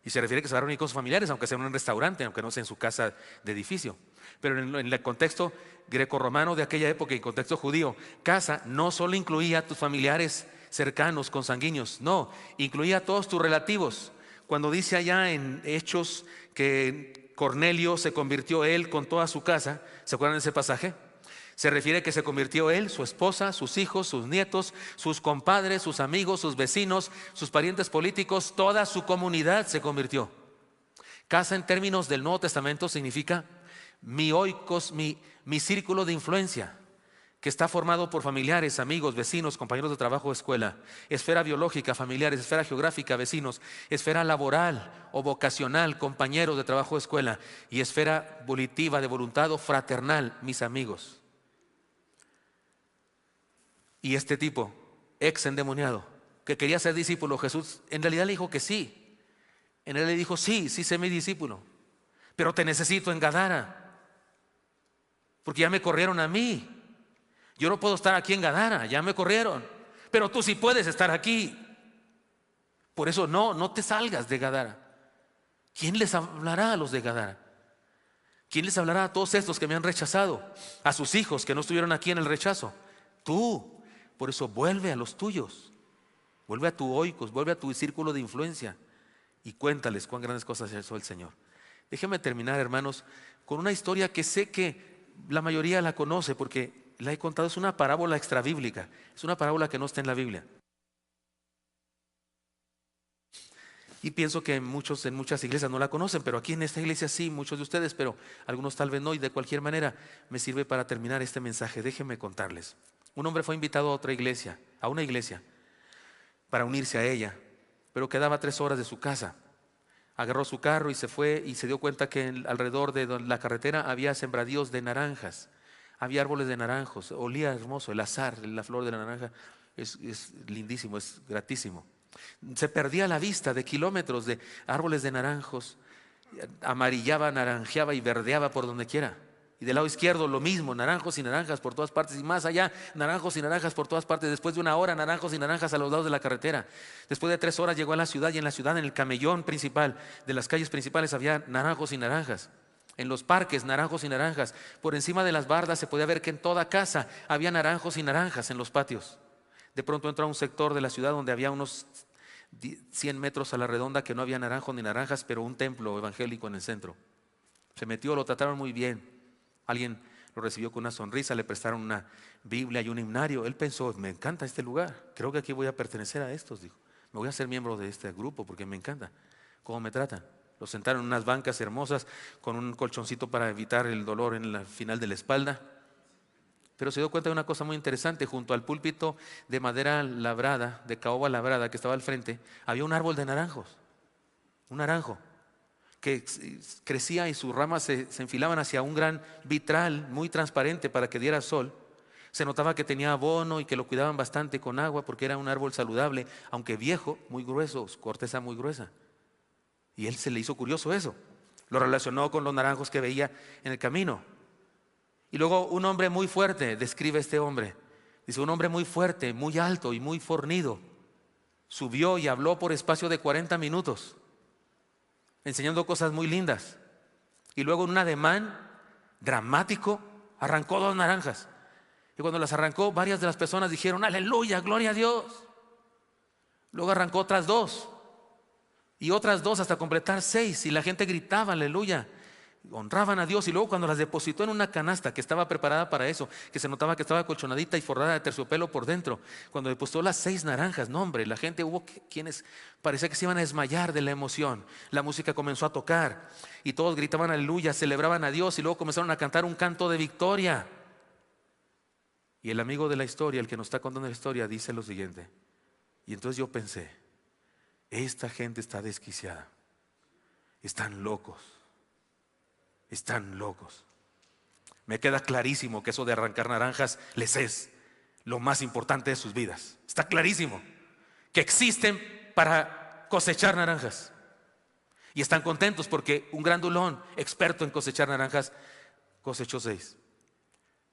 Speaker 1: y se refiere que se va a reunir con sus familiares, aunque sea en un restaurante, aunque no sea en su casa de edificio. Pero en el contexto grecorromano de aquella época y contexto judío, casa no solo incluía a tus familiares cercanos, consanguíneos, no, incluía a todos tus relativos. Cuando dice allá en Hechos que Cornelio se convirtió él con toda su casa, ¿se acuerdan de ese pasaje? Se refiere que se convirtió él, su esposa, sus hijos, sus nietos, sus compadres, sus amigos, sus vecinos, sus parientes políticos, toda su comunidad se convirtió. Casa en términos del Nuevo Testamento significa mi oikos, mi círculo de influencia, que está formado por familiares, amigos, vecinos, compañeros de trabajo o escuela, esfera biológica, familiares, esfera geográfica, vecinos, esfera laboral o vocacional, compañeros de trabajo o escuela, y esfera volitiva, de voluntad o fraternal, mis amigos. Y este tipo, ex endemoniado, que quería ser discípulo, Jesús en realidad le dijo que sí. En realidad le dijo, sí, sé mi discípulo, pero te necesito en Gadara, porque ya me corrieron a mí. Yo no puedo estar aquí en Gadara, ya me corrieron, pero tú sí puedes estar aquí. Por eso no te salgas de Gadara. ¿Quién les hablará a los de Gadara? ¿Quién les hablará a todos estos que me han rechazado? A sus hijos que no estuvieron aquí en el rechazo. Tú. Por eso vuelve a los tuyos, vuelve a tu oikos, vuelve a tu círculo de influencia y cuéntales cuán grandes cosas hizo el Señor. Déjenme terminar, hermanos, con una historia que sé que la mayoría la conoce porque la he contado. Es una parábola extrabíblica, es una parábola que no está en la Biblia. Y pienso que en muchas iglesias no la conocen, pero aquí en esta iglesia sí, muchos de ustedes, pero algunos tal vez no. Y de cualquier manera me sirve para terminar este mensaje. Déjenme contarles. Un hombre fue invitado a una iglesia, para unirse a ella, pero quedaba 3 horas de su casa. Agarró su carro y se fue y se dio cuenta que alrededor de la carretera había sembradíos de naranjas, había árboles de naranjos, olía hermoso, el azar, la flor de la naranja es lindísimo, es gratísimo. Se perdía la vista de kilómetros de árboles de naranjos, amarillaba, naranjeaba y verdeaba por donde quiera. Y del lado izquierdo lo mismo, naranjos y naranjas por todas partes, y más allá, naranjos y naranjas por todas partes. Después de 1 hora, naranjos y naranjas a los lados de la carretera. Después de 3 horas llegó a la ciudad, y en la ciudad, en el camellón principal de las calles principales, había naranjos y naranjas. En los parques, naranjos y naranjas. Por encima de las bardas se podía ver que en toda casa había naranjos y naranjas en los patios. De pronto entró a un sector de la ciudad donde había unos 100 metros a la redonda que no había naranjos ni naranjas, pero un templo evangélico en el centro. Se metió, lo trataron muy bien. Alguien lo recibió con una sonrisa, le prestaron una Biblia y un himnario. Él pensó, me encanta este lugar, creo que aquí voy a pertenecer a estos, dijo. Me voy a ser miembro de este grupo porque me encanta cómo me tratan. Lo sentaron en unas bancas hermosas con un colchoncito para evitar el dolor en la final de la espalda. Pero se dio cuenta de una cosa muy interesante. Junto al púlpito de madera labrada, de caoba labrada que estaba al frente, había un árbol de naranjos, un naranjo que crecía y sus ramas se enfilaban hacia un gran vitral muy transparente para que diera sol. Se notaba que tenía abono y que lo cuidaban bastante con agua porque era un árbol saludable, aunque viejo, muy grueso, corteza muy gruesa. Y él se le hizo curioso eso. Lo relacionó con los naranjos que veía en el camino. Y luego un hombre muy fuerte, describe este hombre. Dice, un hombre muy fuerte, muy alto y muy fornido, subió y habló por espacio de 40 minutos, enseñando cosas muy lindas. Y luego en un ademán dramático, arrancó 2 naranjas. Y cuando las arrancó, varias de las personas dijeron, aleluya, gloria a Dios. Luego arrancó otras 2 y otras 2 hasta completar 6. Y la gente gritaba, aleluya, honraban a Dios. Y luego cuando las depositó en una canasta que estaba preparada para eso, que se notaba que estaba colchonadita y forrada de terciopelo por dentro, cuando depositó las 6 naranjas, no hombre, la gente, hubo quienes parecía que se iban a desmayar de la emoción. La música comenzó a tocar y todos gritaban aleluya, celebraban a Dios, y luego comenzaron a cantar un canto de victoria. Y el amigo de la historia, el que nos está contando la historia, dice lo siguiente: y entonces yo pensé, esta gente está desquiciada, están locos. Están locos. Me queda clarísimo que eso de arrancar naranjas les es lo más importante de sus vidas. Está clarísimo que existen para cosechar naranjas. Y están contentos porque un grandulón experto en cosechar naranjas cosechó 6.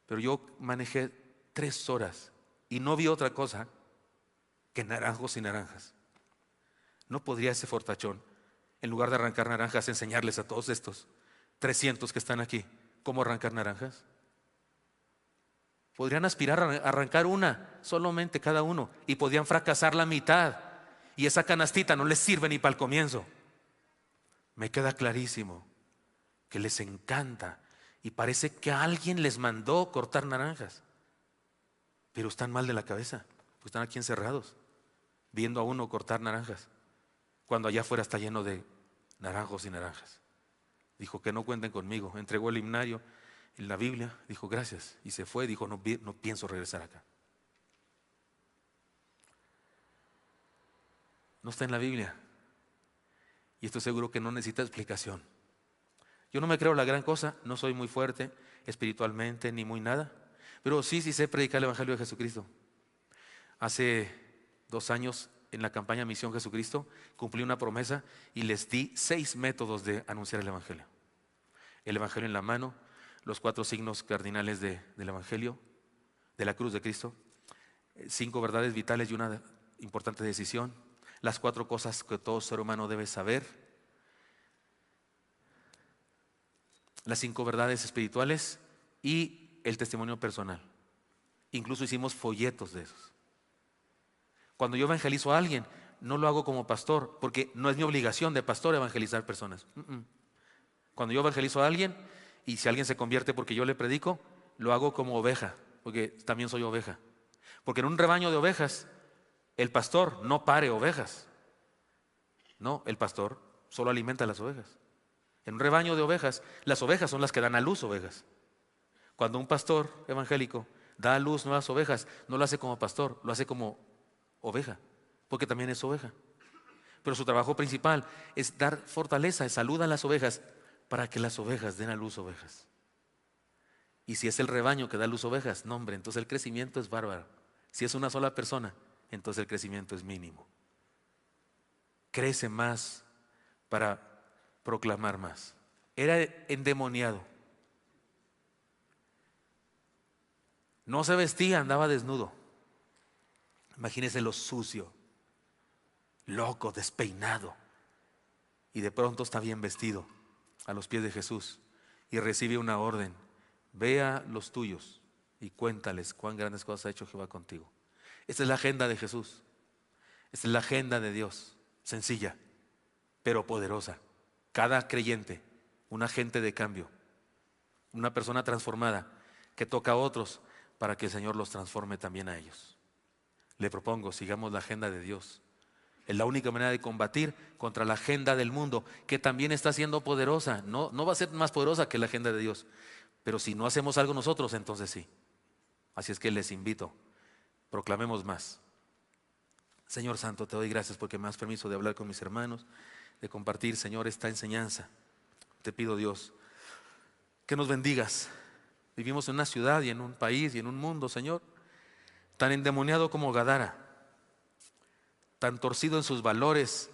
Speaker 1: Pero yo manejé 3 horas y no vi otra cosa que naranjos y naranjas. ¿No podría ese fortachón, en lugar de arrancar naranjas, enseñarles a todos estos 300 que están aquí cómo arrancar naranjas? Podrían aspirar a arrancar una solamente cada uno y podían fracasar la mitad, y esa canastita no les sirve ni para el comienzo. Me queda clarísimo que les encanta y parece que alguien les mandó cortar naranjas, pero están mal de la cabeza, pues están aquí encerrados viendo a uno cortar naranjas cuando allá afuera está lleno de naranjos y naranjas. Dijo que no cuenten conmigo, entregó el himnario en la Biblia, dijo gracias y se fue. Dijo, no pienso regresar acá. No está en la Biblia y estoy seguro que no necesita explicación. Yo no me creo la gran cosa, no soy muy fuerte espiritualmente ni muy nada, pero sí sé predicar el Evangelio de Jesucristo. Hace 2 años, en la campaña Misión Jesucristo, cumplí una promesa y les di 6 métodos de anunciar el Evangelio. El Evangelio en la mano, los 4 signos cardinales del Evangelio, de la cruz de Cristo, 5 verdades vitales y una importante decisión, las 4 cosas que todo ser humano debe saber, las 5 verdades espirituales y el testimonio personal. Incluso hicimos folletos de esos. Cuando yo evangelizo a alguien, no lo hago como pastor, porque no es mi obligación de pastor evangelizar personas. Cuando yo evangelizo a alguien, y si alguien se convierte porque yo le predico, lo hago como oveja, porque también soy oveja. Porque en un rebaño de ovejas, el pastor no pare ovejas. No, el pastor solo alimenta a las ovejas. En un rebaño de ovejas, las ovejas son las que dan a luz ovejas. Cuando un pastor evangélico da a luz nuevas ovejas, no lo hace como pastor, lo hace como oveja, porque también es oveja. Pero su trabajo principal es dar fortaleza, salud a las ovejas, para que las ovejas den a luz ovejas. Y si es el rebaño que da a luz ovejas, no hombre, entonces el crecimiento es bárbaro. Si es una sola persona, entonces el crecimiento es mínimo. Crece más para proclamar más. Era endemoniado. No se vestía, andaba desnudo. Imagínese lo sucio, loco, despeinado. Y de pronto está bien vestido a los pies de Jesús y recibe una orden: ve a los tuyos y cuéntales cuán grandes cosas ha hecho Jehová contigo. Esta es la agenda de Jesús. Esta es la agenda de Dios, sencilla pero poderosa. Cada creyente, un agente de cambio, una persona transformada que toca a otros para que el Señor los transforme también a ellos. Le propongo, sigamos la agenda de Dios. Es la única manera de combatir contra la agenda del mundo, que también está siendo poderosa. No va a ser más poderosa que la agenda de Dios, pero si no hacemos algo nosotros, entonces sí. Así es que les invito, proclamemos más. Señor Santo, te doy gracias porque me das permiso de hablar con mis hermanos, de compartir, Señor, esta enseñanza. Te pido, Dios, que nos bendigas. Vivimos en una ciudad y en un país y en un mundo, Señor, tan endemoniado como Gadara, tan torcido en sus valores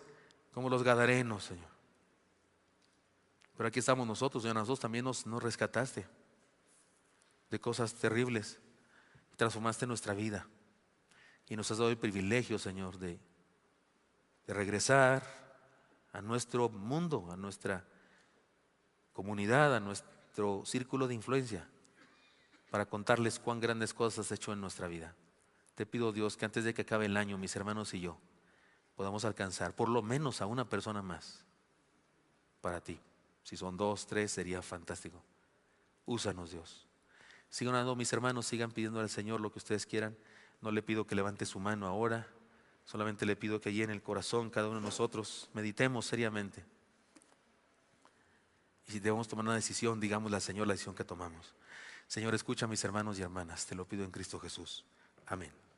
Speaker 1: como los gadarenos, Señor. Pero aquí estamos nosotros, Señor, nosotros también nos rescataste. de cosas terribles. Transformaste nuestra vida y nos has dado el privilegio, Señor, de regresar a nuestro mundo, a nuestra comunidad, a nuestro círculo de influencia, para contarles cuán grandes cosas has hecho en nuestra vida. Te pido, Dios, que antes de que acabe el año, mis hermanos y yo podamos alcanzar por lo menos a una persona más para ti. Si son 2, 3, sería fantástico. Úsanos, Dios. Sigan orando, mis hermanos, sigan pidiendo al Señor lo que ustedes quieran. No le pido que levante su mano ahora, solamente le pido que allí en el corazón cada uno de nosotros meditemos seriamente. Y si debemos tomar una decisión, digámosle al Señor la decisión que tomamos. Señor, escucha a mis hermanos y hermanas, te lo pido en Cristo Jesús. Amén.